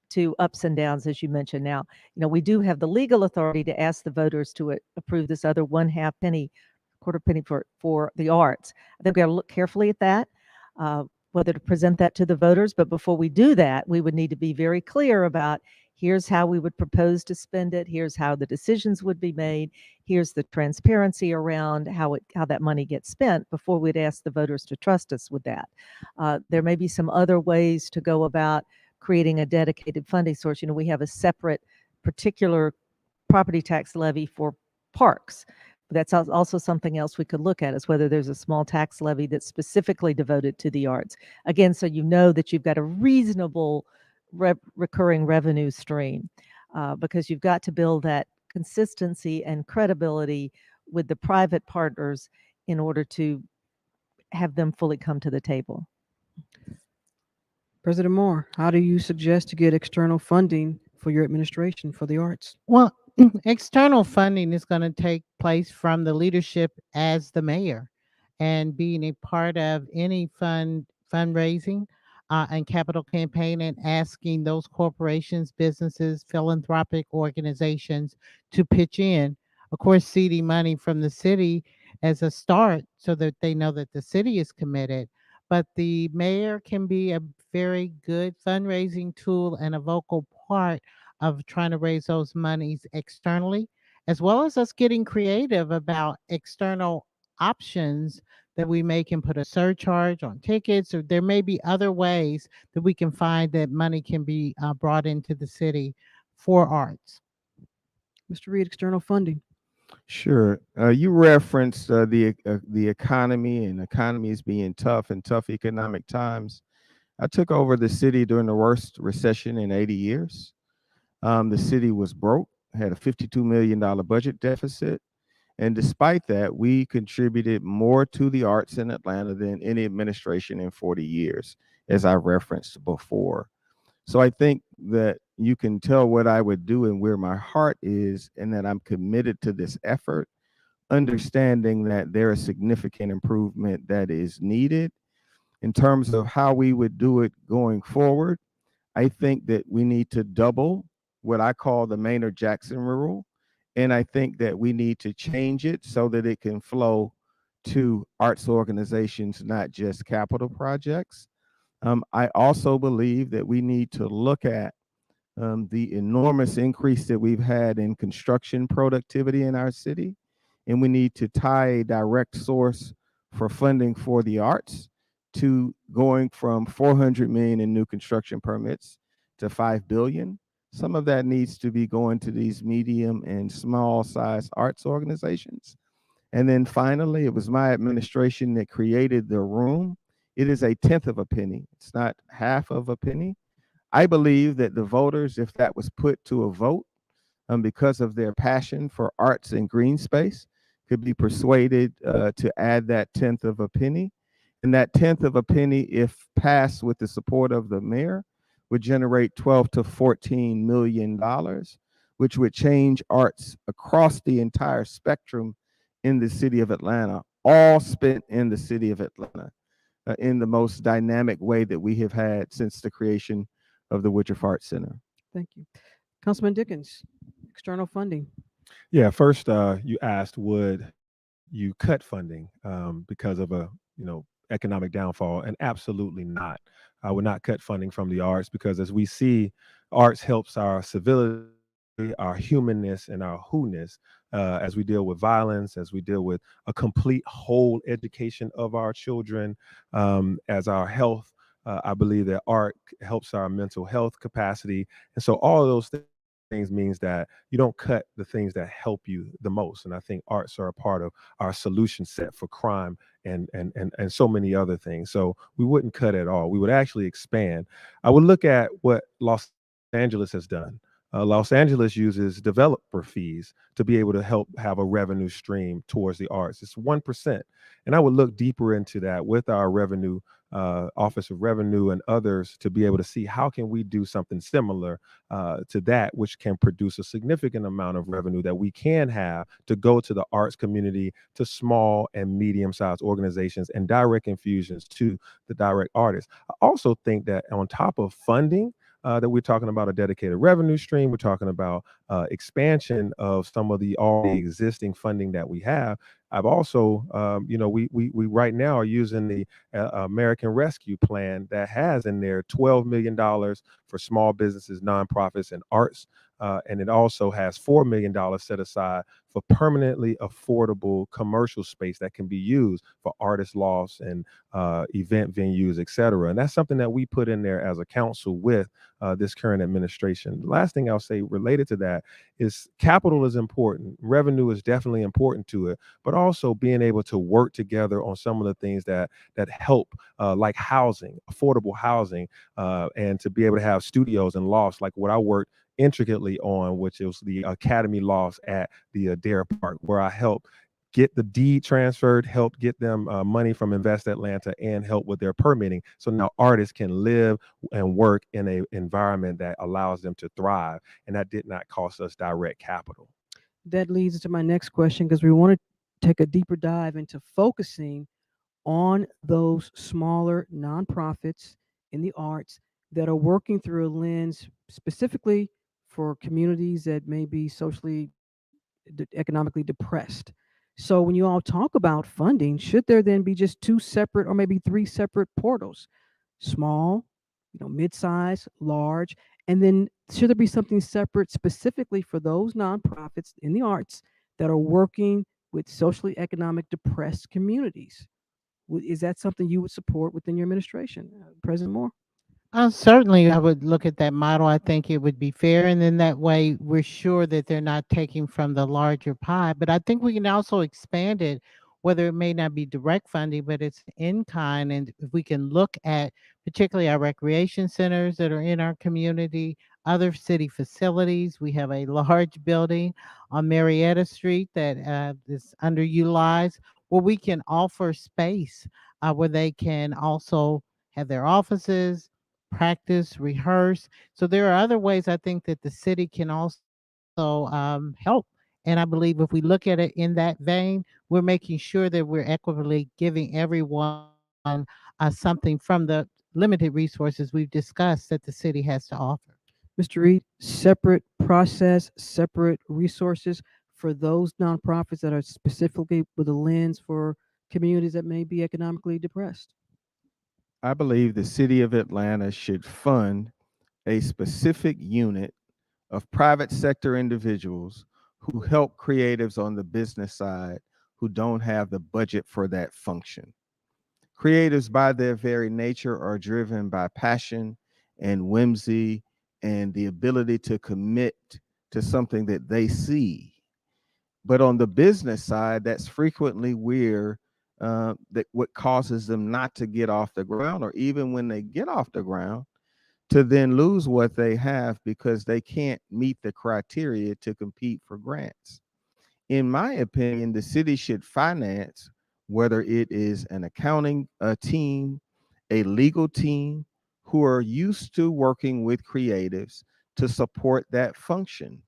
E: to ups and downs, as you mentioned. Now, we do have the legal authority to ask the voters to approve this other quarter penny for the arts. I think we got to look carefully at that, whether to present that to the voters. But before we do that, we would need to be very clear about here's how we would propose to spend it. Here's how the decisions would be made. Here's the transparency around how that money gets spent before we'd ask the voters to trust us with that. There may be some other ways to go about creating a dedicated funding source. We have a separate particular property tax levy for parks. That's also something else we could look at, is whether there's a small tax levy that's specifically devoted to the arts. Again, so that you've got a reasonable recurring revenue stream, because you've got to build that consistency and credibility with the private partners in order to have them fully come to the table.
B: President Moore, how do you suggest to get external funding for your administration for the arts?
D: Well, external funding is going to take place from the leadership as the mayor, and being a part of any fundraising and capital campaign, and asking those corporations, businesses, philanthropic organizations to pitch in. Of course, seeding money from the city as a start so that they know that the city is committed. But the mayor can be a very good fundraising tool and a vocal part of trying to raise those monies externally, as well as us getting creative about external options that we can put a surcharge on tickets, or there may be other ways that we can find that money can be brought into the city for arts.
B: Mr. Reed, external funding.
F: Sure. You referenced the economy and economies being tough and tough economic times. I took over the city during the worst recession in 80 years. The city was broke, had a $52 million budget deficit. And despite that, we contributed more to the arts in Atlanta than any administration in 40 years, as I referenced before. So I think that you can tell what I would do and where my heart is, and that I'm committed to this effort, understanding that there is significant improvement that is needed. In terms of how we would do it going forward, I think that we need to double what I call the Maynard Jackson rule. And I think that we need to change it so that it can flow to arts organizations, not just capital projects. I also believe that we need to look at the enormous increase that we've had in construction productivity in our city. And we need to tie a direct source for funding for the arts to going from 400 million in new construction permits to 5 billion. Some of that needs to be going to these medium and small size arts organizations. And then finally, it was my administration that created the room. It is a tenth of a penny. It's not half of a penny. I believe that the voters, if that was put to a vote, because of their passion for arts and green space, could be persuaded to add that tenth of a penny. And that tenth of a penny, if passed with the support of the mayor, would generate 12 to 14 million dollars, which would change arts across the entire spectrum in the city of Atlanta, all spent in the city of Atlanta, in the most dynamic way that we have had since the creation of the Woodruff Arts Center.
B: Thank you. Councilman Dickens, external funding.
C: Yeah, first, you asked, would you cut funding because of a economic downfall? And absolutely not. I would not cut funding from the arts, because as we see, arts helps our civility, our humanness, and our who-ness as we deal with violence, as we deal with a complete whole education of our children, as our health. I believe that art helps our mental health capacity. And so all of those things means that you don't cut the things that help you the most. And I think arts are a part of our solution set for crime and so many other things. So we wouldn't cut at all. We would actually expand. I would look at what Los Angeles has done. Los Angeles uses developer fees to be able to help have a revenue stream towards the arts. It's 1%. And I would look deeper into that with our revenue, Office of Revenue and others, to be able to see how can we do something similar to that, which can produce a significant amount of revenue that we can have to go to the arts community, to small and medium-sized organizations, and direct infusions to the direct artists. I also think that on top of funding, that we're talking about a dedicated revenue stream. We're talking about expansion of some of the already existing funding that we have. I've also, we right now are using the American Rescue Plan that has in there $12 million for small businesses, nonprofits, and arts. And it also has $4 million set aside for permanently affordable commercial space that can be used for artist lofts and event venues, et cetera. And that's something that we put in there as a council with this current administration. The last thing I'll say related to that is capital is important. Revenue is definitely important to it, but also being able to work together on some of the things that help, like housing, affordable housing, and to be able to have studios and lofts like what I worked intricately on, which is the Academy Lofts at the Adair Park, where I helped get the deed transferred, help get them money from Invest Atlanta, and help with their permitting. So now artists can live and work in an environment that allows them to thrive. And that did not cost us direct capital.
B: That leads to my next question, because we want to take a deeper dive into focusing on those smaller nonprofits in the arts that are working through a lens specifically for communities that may be socially, economically depressed. So when you all talk about funding, should there then be just two separate or maybe three separate portals? Small, mid-size, large, and then should there be something separate specifically for those nonprofits in the arts that are working with socially economic depressed communities? Is that something you would support within your administration, President Moore?
D: Certainly, I would look at that model. I think it would be fair, and then that way we're sure that they're not taking from the larger pie. But I think we can also expand it whether it may not be direct funding, but it's in kind. And if we can look at particularly our recreation centers that are in our community, other city facilities, we have a large building on Marietta Street that is underutilized, where we can offer space where they can also have their offices, practice, rehearse. So there are other ways I think that the city can also help. And I believe if we look at it in that vein, we're making sure that we're equitably giving everyone something from the limited resources we've discussed that the city has to offer.
G: Mr. Reed, separate process, separate resources for those nonprofits that are specifically with a lens for communities that may be economically depressed.
F: I believe the city of Atlanta should fund a specific unit of private sector individuals who help creatives on the business side who don't have the budget for that function. Creatives, by their very nature, are driven by passion and whimsy and the ability to commit to something that they see. But on the business side, that's frequently where that what causes them not to get off the ground, or even when they get off the ground, to then lose what they have because they can't meet the criteria to compete for grants. In my opinion, the city should finance, whether it is an accounting team, a legal team, who are used to working with creatives to support that function.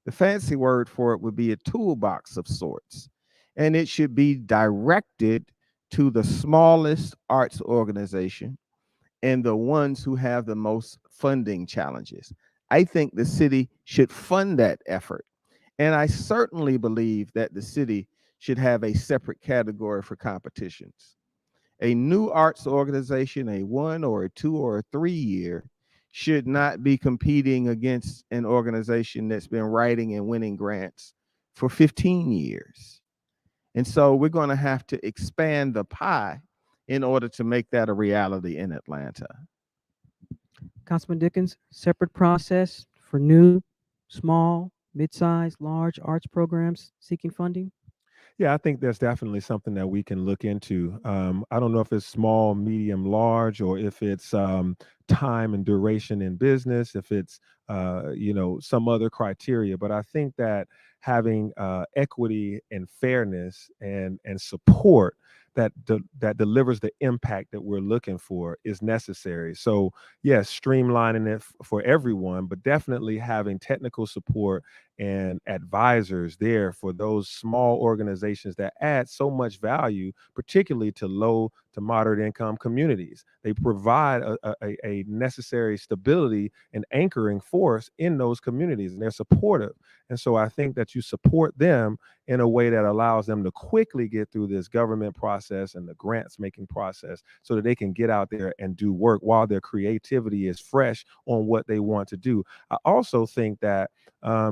F: The fancy word for it would be a toolbox of sorts. And it should be directed to the smallest arts organization and the ones who have the most funding challenges. I think the city should fund that effort. And I certainly believe that the city should have a separate category for competitions. A new arts organization, a 1 or a 2 or a 3 year, should not be competing against an organization that's been writing and winning grants for 15 years. And so we're going to have to expand the pie in order to make that a reality in Atlanta.
G: Councilman Dickens, separate process for new, small, mid-sized, large arts programs seeking funding?
C: Yeah, I think there's definitely something that we can look into. I don't know if it's small, medium, large, or if it's time and duration in business, if it's some other criteria. But I think that having equity and fairness and support that delivers the impact that we're looking for is necessary. So yes, streamlining it for everyone, but definitely having technical support and advisors there for those small organizations that add so much value, particularly to low to moderate income communities. They provide a necessary stability and anchoring force in those communities, and they're supportive. And so I think that you support them in a way that allows them to quickly get through this government process and the grants making process so that they can get out there and do work while their creativity is fresh on what they want to do. I also think that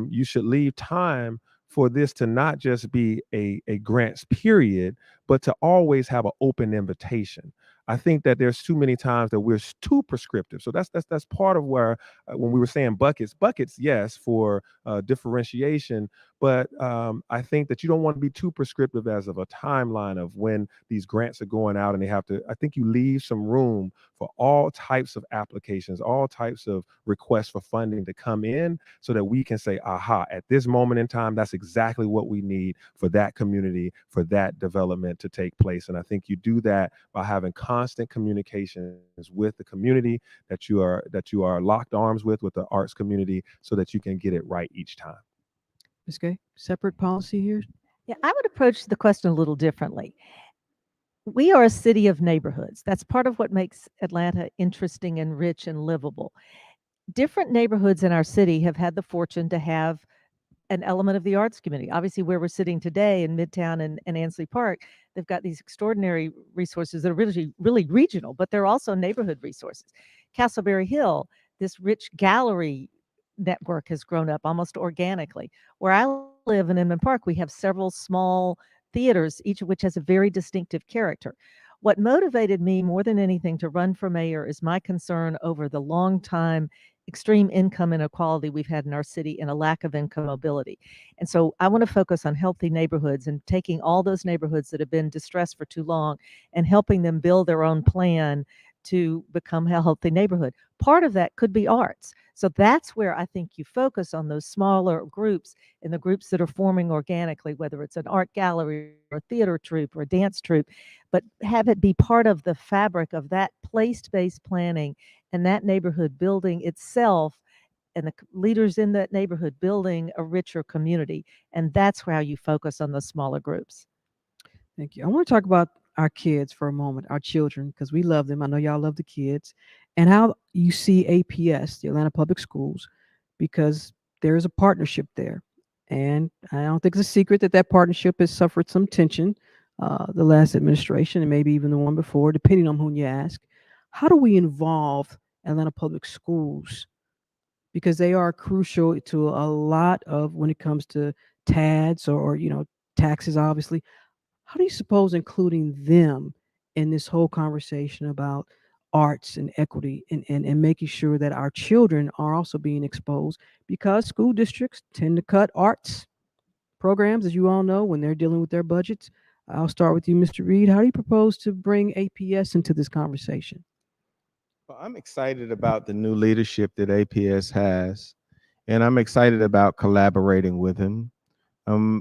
C: you should leave time for this to not just be a grants period, but to always have an open invitation. I think that there's too many times that we're too prescriptive. So that's part of where when we were saying buckets, yes, for differentiation, but I think that you don't want to be too prescriptive as of a timeline of when these grants are going out, and they have to. I think you leave some room for all types of applications, all types of requests for funding to come in, so that we can say, aha, at this moment in time, that's exactly what we need for that community, for that development to take place. And I think you do that by having constant communications with the community that you are locked arms with the arts community, so that you can get it right each time.
G: Ms. Gay, separate policy here?
E: Yeah, I would approach the question a little differently. We are a city of neighborhoods. That's part of what makes Atlanta interesting and rich and livable. Different neighborhoods in our city have had the fortune to have an element of the arts community. Obviously, where we're sitting today in Midtown and Ansley Park, they've got these extraordinary resources that are really regional, but they're also neighborhood resources. Castleberry Hill, this rich gallery network has grown up almost organically. Where I live in Inman Park, we have several small theaters, each of which has a very distinctive character. What motivated me more than anything to run for mayor is my concern over the long time extreme income inequality we've had in our city and a lack of income mobility. And so I want to focus on healthy neighborhoods and taking all those neighborhoods that have been distressed for too long and helping them build their own plan to become a healthy neighborhood. Part of that could be arts. So that's where I think you focus on those smaller groups and the groups that are forming organically, whether it's an art gallery or a theater troupe or a dance troupe, but have it be part of the fabric of that place-based planning and that neighborhood building itself and the leaders in that neighborhood building a richer community. And that's how you focus on the smaller groups.
G: Thank you. I want to talk about our kids for a moment, our children, because we love them. I know y'all love the kids, and how you see APS, the Atlanta Public Schools, because there is a partnership there. And I don't think it's a secret that that partnership has suffered some tension, the last administration and maybe even the one before, depending on whom you ask. How do we involve Atlanta Public Schools? Because they are crucial to a lot of when it comes to TADs or taxes, obviously. How do you suppose including them in this whole conversation about arts and equity and making sure that our children are also being exposed, because school districts tend to cut arts programs, as you all know, when they're dealing with their budgets? I'll start with you, Mr. Reed. How do you propose to bring APS into this conversation?
F: Well, I'm excited about the new leadership that APS has, and I'm excited about collaborating with him.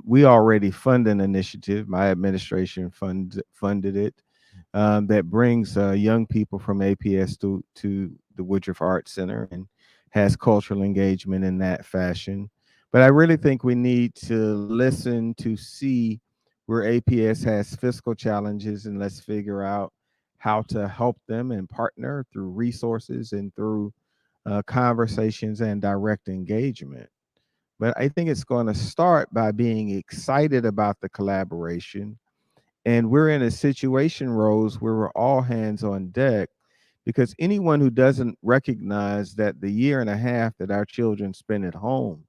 F: We already fund an initiative. My administration funded it, that brings young people from APS to the Woodruff Arts Center and has cultural engagement in that fashion. But I really think we need to listen to see where APS has fiscal challenges, and let's figure out how to help them and partner through resources and through conversations and direct engagement. But I think it's going to start by being excited about the collaboration. And we're in a situation, Rose, where we're all hands on deck, because anyone who doesn't recognize that the year and a half that our children spend at home,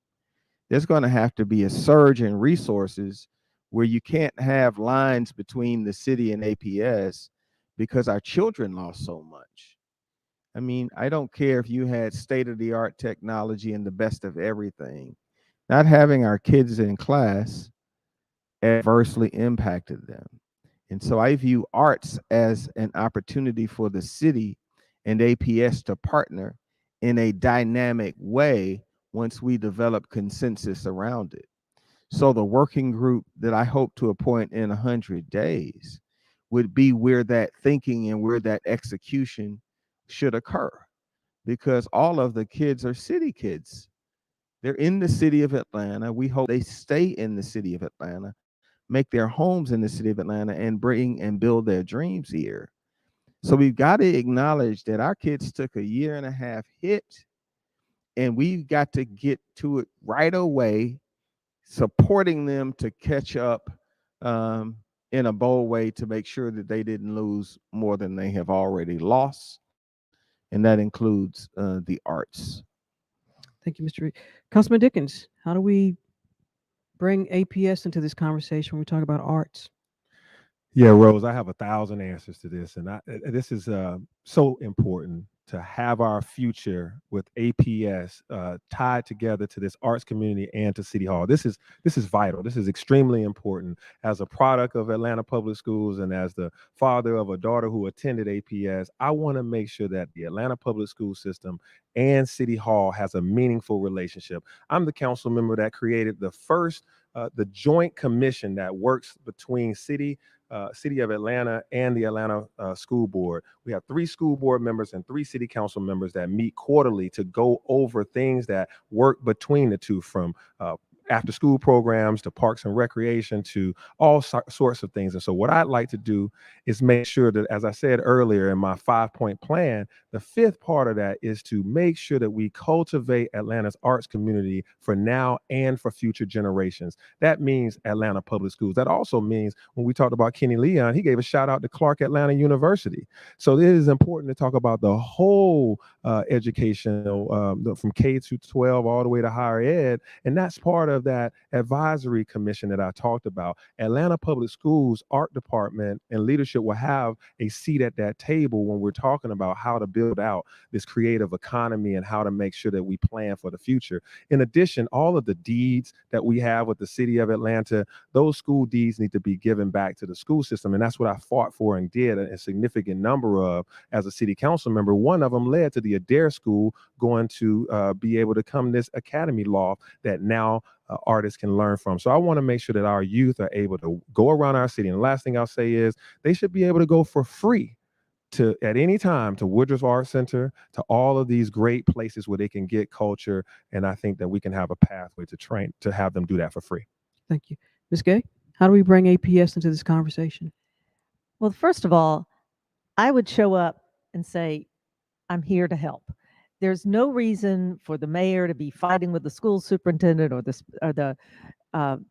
F: there's going to have to be a surge in resources where you can't have lines between the city and APS because our children lost so much. I mean, I don't care if you had state of the art technology and the best of everything. Not having our kids in class adversely impacted them. And so I view arts as an opportunity for the city and APS to partner in a dynamic way once we develop consensus around it. So the working group that I hope to appoint in 100 days would be where that thinking and where that execution should occur, because all of the kids are city kids. They're in the city of Atlanta. We hope they stay in the city of Atlanta, make their homes in the city of Atlanta, and bring and build their dreams here. So we've got to acknowledge that our kids took a year and a half hit, and we've got to get to it right away, supporting them to catch up in a bold way to make sure that they didn't lose more than they have already lost. And that includes the arts.
G: Thank you, Mr. Reed. Councilman Dickens, how do we bring APS into this conversation when we talk about arts?
C: Yeah, Rose, I have 1,000 answers to this, and this is so important to have our future with APS tied together to this arts community and to City Hall. This is vital. This is extremely important. As a product of Atlanta Public Schools and as the father of a daughter who attended APS, I want to make sure that the Atlanta Public School system and City Hall has a meaningful relationship. I'm the council member that created the first the joint commission that works between City of Atlanta and the Atlanta School Board. We have 3 school board members and 3 city council members that meet quarterly to go over things that work between the two, from after school programs to parks and recreation to all sorts of things. And so what I'd like to do is make sure that, as I said earlier in my 5-point plan, the 5th part of that is to make sure that we cultivate Atlanta's arts community for now and for future generations. That means Atlanta Public Schools. That also means, when we talked about Kenny Leon, he gave a shout out to Clark Atlanta University. So it is important to talk about the whole education from K to 12 all the way to higher ed. And that's part of of that advisory commission that I talked about. Atlanta Public Schools art department and leadership will have a seat at that table when we're talking about how to build out this creative economy and how to make sure that we plan for the future. In addition, all of the deeds that we have with the city of Atlanta, those school deeds need to be given back to the school system. And that's what I fought for and did a significant number of as a city council member. One of them led to the Adair School going to be able to come this academy law that now artists can learn from. So I want to make sure that our youth are able to go around our city. And the last thing I'll say is they should be able to go for free to at any time to Woodruff Art Center, to all of these great places where they can get culture. And I think that we can have a pathway to train to have them do that for free.
G: Thank you. Ms. Gay, how do we bring APS into this conversation?
E: Well, first of all, I would show up and say, I'm here to help. There's no reason for the mayor to be fighting with the school superintendent or the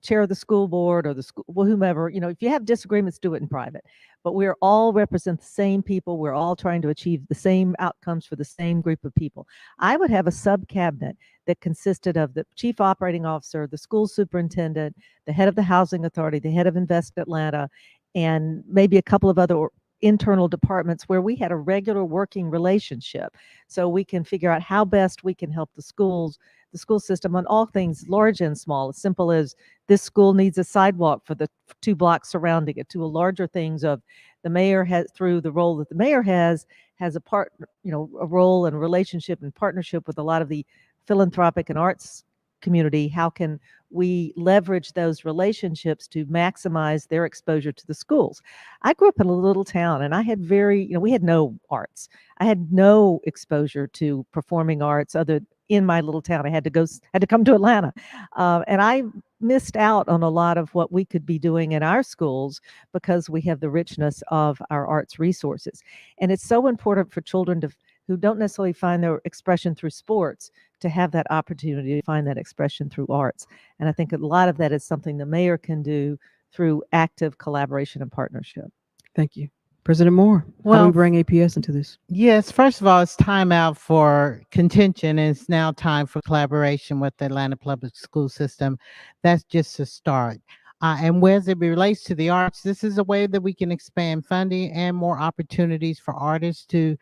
E: chair of the school board or the school, well, whomever. You know, if you have disagreements, do it in private. But we're all represent the same people. We're all trying to achieve the same outcomes for the same group of people. I would have a sub cabinet that consisted of the chief operating officer, the school superintendent, the head of the housing authority, the head of Invest Atlanta, and maybe a couple of other internal departments where we had a regular working relationship, so we can figure out how best we can help the school system on all things large and small, as simple as this school needs a sidewalk for the 2 blocks surrounding it, to a larger things of the mayor has, through the role that the mayor has a part, you know, a role and relationship and partnership with a lot of the philanthropic and arts community. How can we leverage those relationships to maximize their exposure to the schools? I grew up in a little town and I had we had no arts. I had no exposure to performing arts other in my little town. I had to come to Atlanta. And I missed out on a lot of what we could be doing in our schools because we have the richness of our arts resources. And it's so important for children who don't necessarily find their expression through sports to have that opportunity to find that expression through arts. And I think a lot of that is something the mayor can do through active collaboration and partnership.
G: Thank you. President Moore, how do we bring APS into this?
D: Yes, first of all, it's time out for contention, and it's now time for collaboration with the Atlanta Public School System. That's just a start. And as it relates to the arts, this is a way that we can expand funding and more opportunities for artists to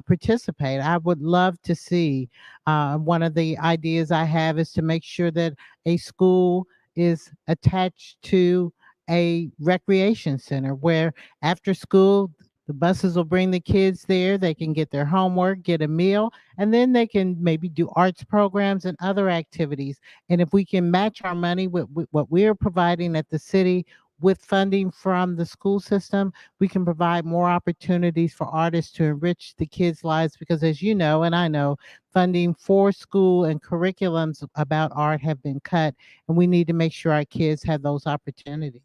D: participate. I would love to see, one of the ideas I have is to make sure that a school is attached to a recreation center where after school, the buses will bring the kids there. They can get their homework, get a meal, and then they can maybe do arts programs and other activities. And if we can match our money with what we are providing at the city with funding from the school system, we can provide more opportunities for artists to enrich the kids' lives. Because as you know, and I know, funding for school and curriculums about art have been cut, and we need to make sure our kids have those opportunities.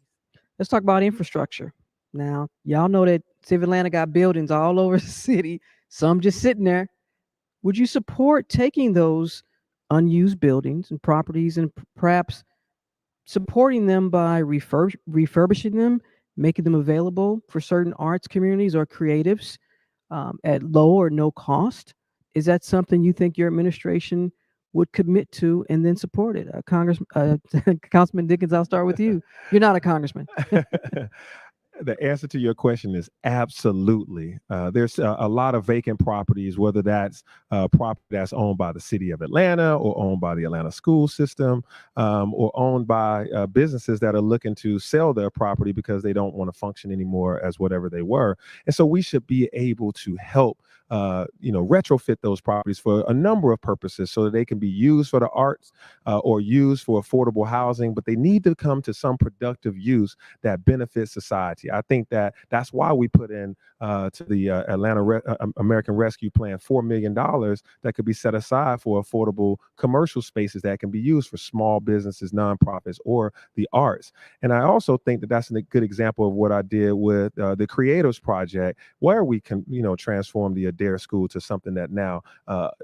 G: Let's talk about infrastructure. Now, y'all know that City of Atlanta got buildings all over the city, some just sitting there. Would you support taking those unused buildings and properties and perhaps supporting them by refurbishing them, making them available for certain arts communities or creatives at low or no cost? Is that something you think your administration would commit to and then support it? Councilman Dickens, I'll start with you. You're not a congressman.
C: The answer to your question is absolutely. There's a lot of vacant properties, whether that's property that's owned by the city of Atlanta or owned by the Atlanta school system, or owned by businesses that are looking to sell their property because they don't want to function anymore as whatever they were. And so we should be able to help retrofit those properties for a number of purposes so that they can be used for the arts or used for affordable housing, but they need to come to some productive use that benefits society. I think that's why we put in to the American Rescue Plan $4 million that could be set aside for affordable commercial spaces that can be used for small businesses, nonprofits, or the arts. And I also think that that's a good example of what I did with the Creators Project, where we can transform the Adair School to something that now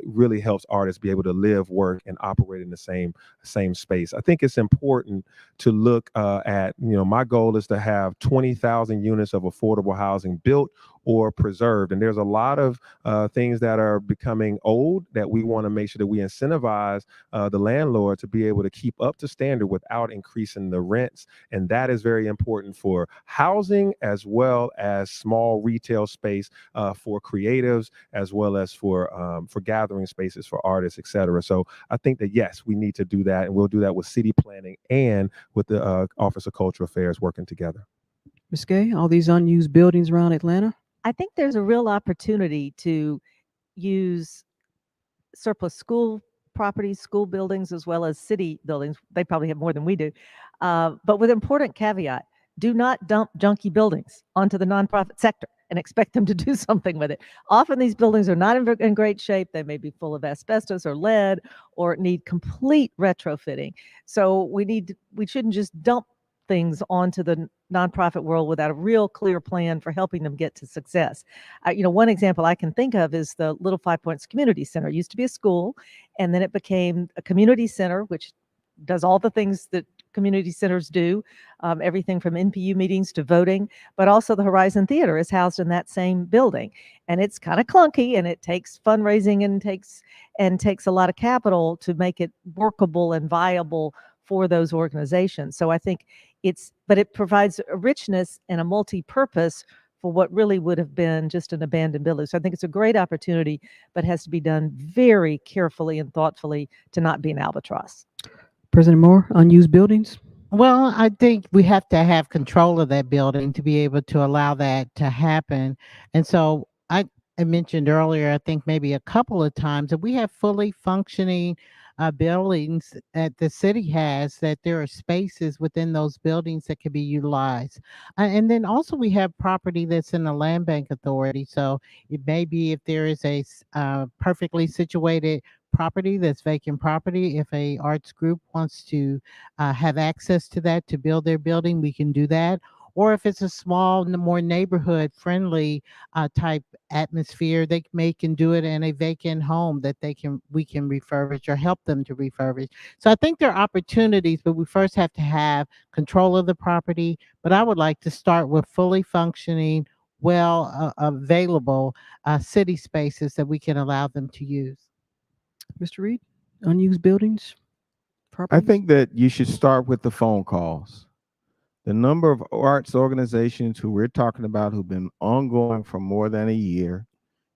C: really helps artists be able to live, work, and operate in the same space. I think it's important to look at, my goal is to have 20,000 units of affordable housing built or preserved. And there's a lot of things that are becoming old that we want to make sure that we incentivize the landlord to be able to keep up to standard without increasing the rents. And that is very important for housing as well as small retail space for creatives, as well as for gathering spaces for artists, et cetera. So I think that, yes, we need to do that. And we'll do that with city planning and with the Office of Cultural Affairs working together.
G: Ms. Gay, all these unused buildings around Atlanta?
E: I think there's a real opportunity to use surplus school properties, school buildings, as well as city buildings. They probably have more than we do. But with important caveat, do not dump junky buildings onto the nonprofit sector and expect them to do something with it. Often these buildings are not in great shape. They may be full of asbestos or lead or need complete retrofitting. So we shouldn't just dump things onto the nonprofit world without a real clear plan for helping them get to success. One example I can think of is the Little Five Points Community Center. It used to be a school, and then it became a community center, which does all the things that community centers do, everything from NPU meetings to voting, but also the Horizon Theater is housed in that same building. And it's kind of clunky, and it takes fundraising and takes a lot of capital to make it workable and viable for those organizations. So I think but it provides a richness and a multi-purpose for what really would have been just an abandoned building. So I think it's a great opportunity, but has to be done very carefully and thoughtfully to not be an albatross.
G: President Moore, unused buildings?
D: Well, I think we have to have control of that building to be able to allow that to happen. And so I mentioned earlier, I think maybe a couple of times, that we have fully functioning buildings that the city has, that there are spaces within those buildings that can be utilized. And then also we have property that's in the land bank authority. So it may be, if there is a perfectly situated property that's vacant property, if a arts group wants to have access to that to build their building, we can do that. Or if it's a small, more neighborhood friendly type atmosphere, they can do it in a vacant home that we can refurbish or help them to refurbish. So I think there are opportunities, but we first have to have control of the property. But I would like to start with fully functioning, available city spaces that we can allow them to use.
G: Mr. Reed, unused buildings?
F: I
G: Properties?
F: think that you should start with the phone calls. The number of arts organizations who we're talking about who've been ongoing for more than a year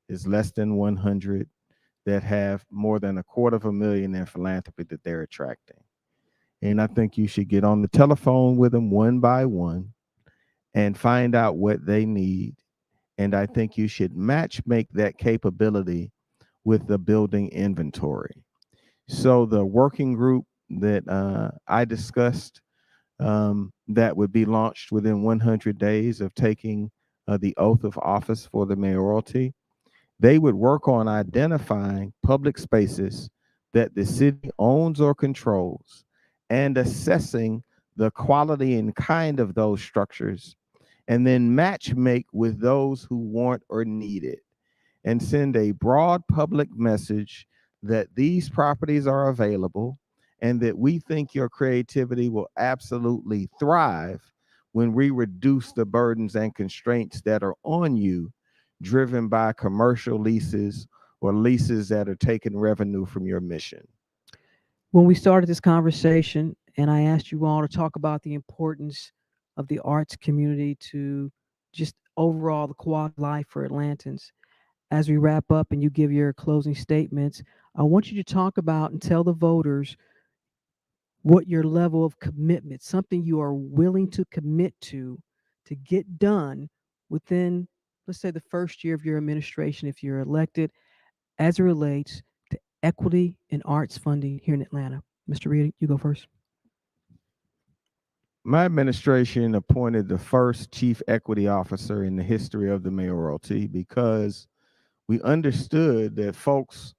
F: is less than 100 that have more than $250,000 in philanthropy that they're attracting. And I think you should get on the telephone with them one by one and find out what they need. And I think you should make that capability with the building inventory. So the working group that I discussed, that would be launched within 100 days of taking the oath of office for the mayoralty, they would work on identifying public spaces that the city owns or controls and assessing the quality and kind of those structures, and then make with those who want or need it, and send a broad public message that these properties are available and that we think your creativity will absolutely thrive when we reduce the burdens and constraints that are on you, driven by commercial leases or leases that are taking revenue from your mission.
G: When we started this conversation and I asked you all to talk about the importance of the arts community to just overall the quality of life for Atlantans, as we wrap up and you give your closing statements, I want you to talk about and tell the voters what your level of commitment, something you are willing to commit to get done within, let's say, the first year of your administration, if you're elected, as it relates to equity and arts funding here in Atlanta. Mr. Reed, you go first.
F: My administration appointed the first chief equity officer in the history of the mayoralty because we understood that folks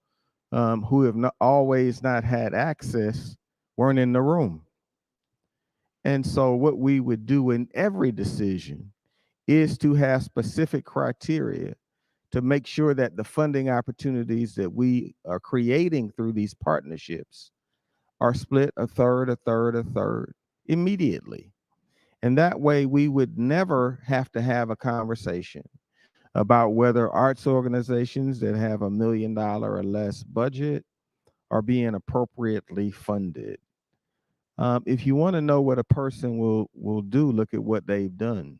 F: who have always not had access weren't in the room. And so what we would do in every decision is to have specific criteria to make sure that the funding opportunities that we are creating through these partnerships are split a third immediately. And that way we would never have to have a conversation about whether arts organizations that have $1 million or less budget are being appropriately funded. If you want to know what a person will do, look at what they've done.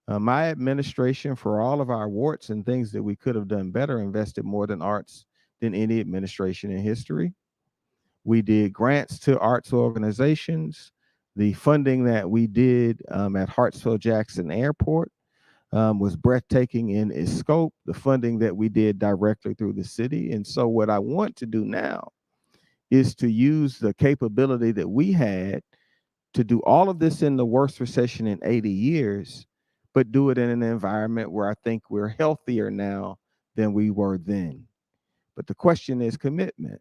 F: My administration, for all of our warts and things that we could have done better, invested more in arts than any administration in history. We did grants to arts organizations. The funding that we did at Hartsfield-Jackson Airport was breathtaking in its scope, the funding that we did directly through the city. And so what I want to do now is to use the capability that we had to do all of this in the worst recession in 80 years, but do it in an environment where I think we're healthier now than we were then. But the question is commitment.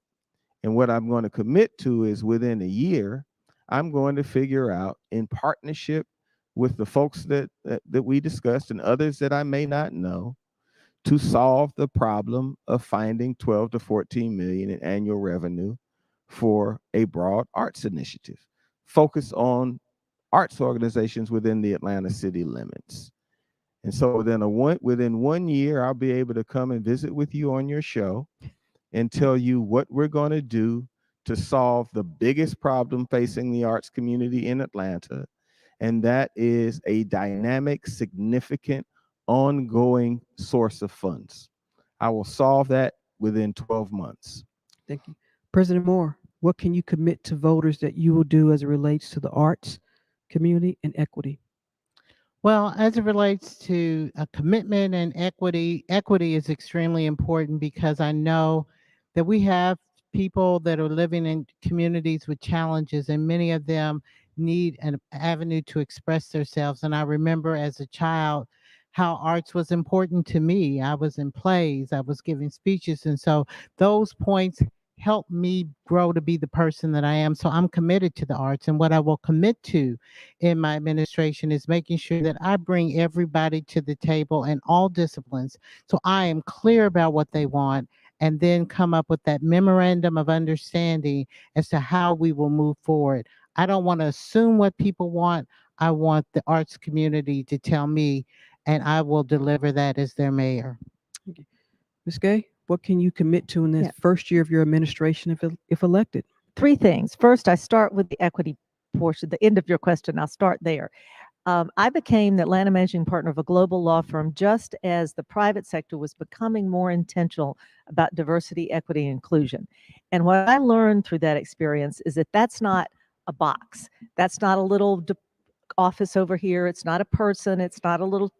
F: And what I'm going to commit to is within a year, I'm going to figure out, in partnership with the folks that we discussed and others that I may not know, to solve the problem of finding 12 to 14 million in annual revenue for a broad arts initiative. Focus on arts organizations within the Atlanta city limits. And so within 1 year, I'll be able to come and visit with you on your show and tell you what we're going to do to solve the biggest problem facing the arts community in Atlanta. And that is a dynamic, significant, ongoing source of funds. I will solve that within 12 months.
G: Thank you. President Moore, what can you commit to voters that you will do as it relates to the arts, community, and equity?
D: Well, as it relates to a commitment and equity, equity is extremely important because I know that we have people that are living in communities with challenges, and many of them need an avenue to express themselves. And I remember as a child how arts was important to me. I was in plays, I was giving speeches, and so those points helped me grow to be the person that I am. So I'm committed to the arts, and what I will commit to in my administration is making sure that I bring everybody to the table in all disciplines. So I am clear about what they want and then come up with that memorandum of understanding as to how we will move forward. I don't want to assume what people want. I want the arts community to tell me, and I will deliver that as their mayor.
G: Ms. Gay, what can you commit to in the first year of your administration if elected?
E: 3 things. First, I start with the equity portion, the end of your question. I'll start there. I became the Atlanta managing partner of a global law firm just as the private sector was becoming more intentional about diversity, equity, and inclusion. And what I learned through that experience is that that's not a box. That's not a little office over here. It's not a person. It's not a little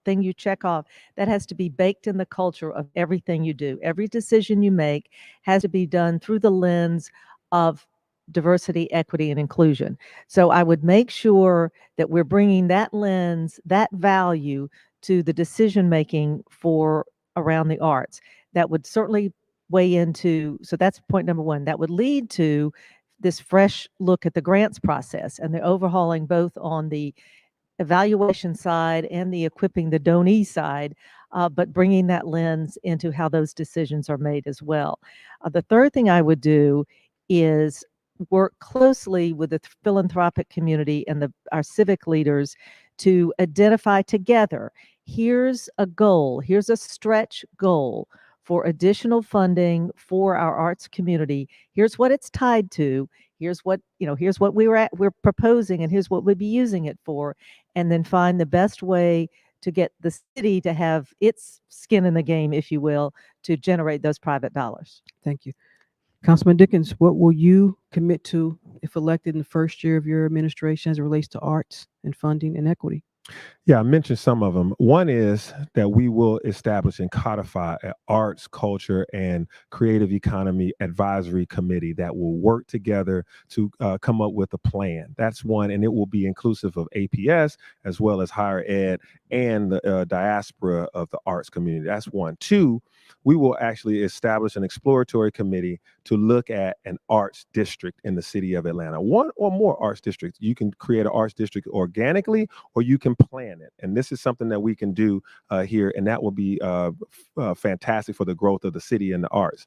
E: thing you check off. That has to be baked in the culture of everything you do. Every decision you make has to be done through the lens of diversity, equity, and inclusion. So I would make sure that we're bringing that lens, that value to the decision making for around the arts. That would certainly weigh into, so that's point number 1. That would lead to this fresh look at the grants process and the overhauling both on the evaluation side and the equipping the donee side, but bringing that lens into how those decisions are made as well. The third thing I would do is work closely with the philanthropic community and our civic leaders to identify together, here's a goal, here's a stretch goal for additional funding for our arts community. Here's what it's tied to. Here's what we're proposing, and here's what we'd be using it for, and then find the best way to get the city to have its skin in the game, if you will, to generate those private dollars.
G: Thank you. Councilman Dickens, what will you commit to if elected in the first year of your administration as it relates to arts and funding and equity?
C: Yeah, I mentioned some of them. One is that we will establish and codify an arts, culture, and creative economy advisory committee that will work together to come up with a plan. That's one, and it will be inclusive of APS as well as higher ed and the diaspora of the arts community. That's one. 2, we will actually establish an exploratory committee to look at an arts district in the city of Atlanta. 1 or more arts districts. You can create an arts district organically, or you can plan it. And this is something that we can do here, and that will be fantastic for the growth of the city and the arts.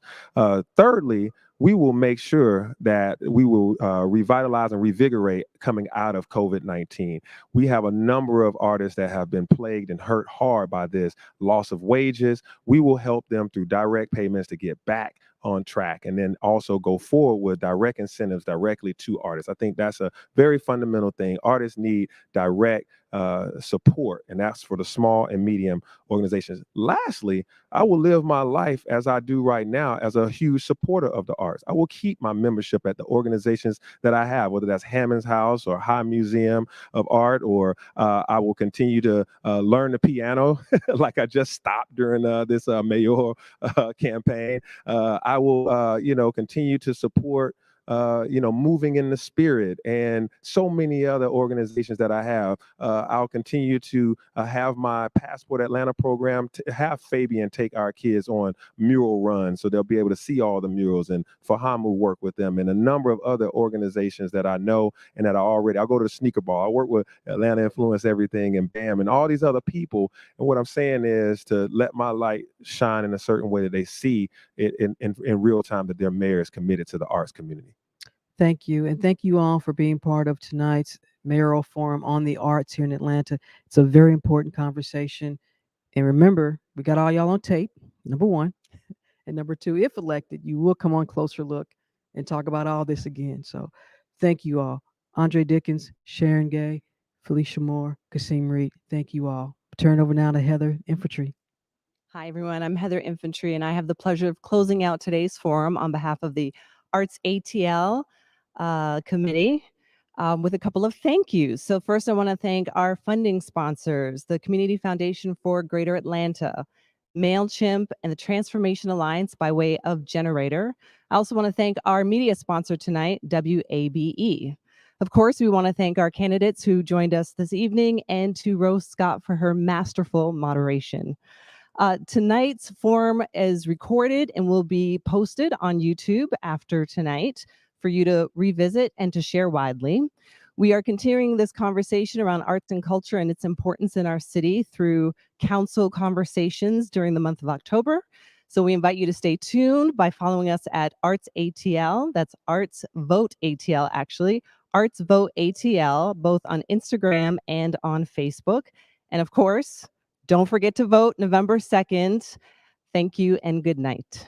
C: Thirdly, we will make sure that we will revitalize and revigorate coming out of COVID-19. We have a number of artists that have been plagued and hurt hard by this loss of wages. We will help them through direct payments to get back on track, and then also go forward with direct incentives directly to artists. I think that's a very fundamental thing. Artists need direct support, and that's for the small and medium organizations. Lastly, I will live my life as I do right now as a huge supporter of the arts. I will keep my membership at the organizations that I have, whether that's Hammond's House or High Museum of Art, or I will continue to learn the piano like I just stopped during this mayoral campaign. I will, continue to support moving in the spirit and so many other organizations that I have. I'll continue to have my Passport Atlanta program, to have Fabian take our kids on mural runs so they'll be able to see all the murals, and Faham will work with them, and a number of other organizations that I know and that I'll go to the sneaker ball. I work with Atlanta Influence Everything and BAM and all these other people. And what I'm saying is to let my light shine in a certain way that they see it in real time, that their mayor is committed to the arts community.
G: Thank you. And thank you all for being part of tonight's mayoral forum on the arts here in Atlanta. It's a very important conversation. And remember, we got all y'all on tape, number one. And number two, if elected, you will come on Closer Look and talk about all this again. So thank you all. Andre Dickens, Sharon Gay, Felicia Moore, Kasim Reed, thank you all. Turn over now to Heather Infantry.
H: Hi, everyone. I'm Heather Infantry, and I have the pleasure of closing out today's forum on behalf of the ArtsATL committee with a couple of thank yous. So first, I want to thank our funding sponsors, the Community Foundation for Greater Atlanta, MailChimp, and the Transformation Alliance by way of Generator. I also want to thank our media sponsor tonight, WABE. Of course, we want to thank our candidates who joined us this evening, and to Rose Scott for her masterful moderation. Tonight's forum is recorded and will be posted on YouTube after tonight for you to revisit and to share widely. We are continuing this conversation around arts and culture and its importance in our city through council conversations during the month of October. So we invite you to stay tuned by following us at ArtsATL. That's ArtsVoteATL, actually. ArtsVoteATL, both on Instagram and on Facebook. And of course, don't forget to vote November 2nd. Thank you and good night.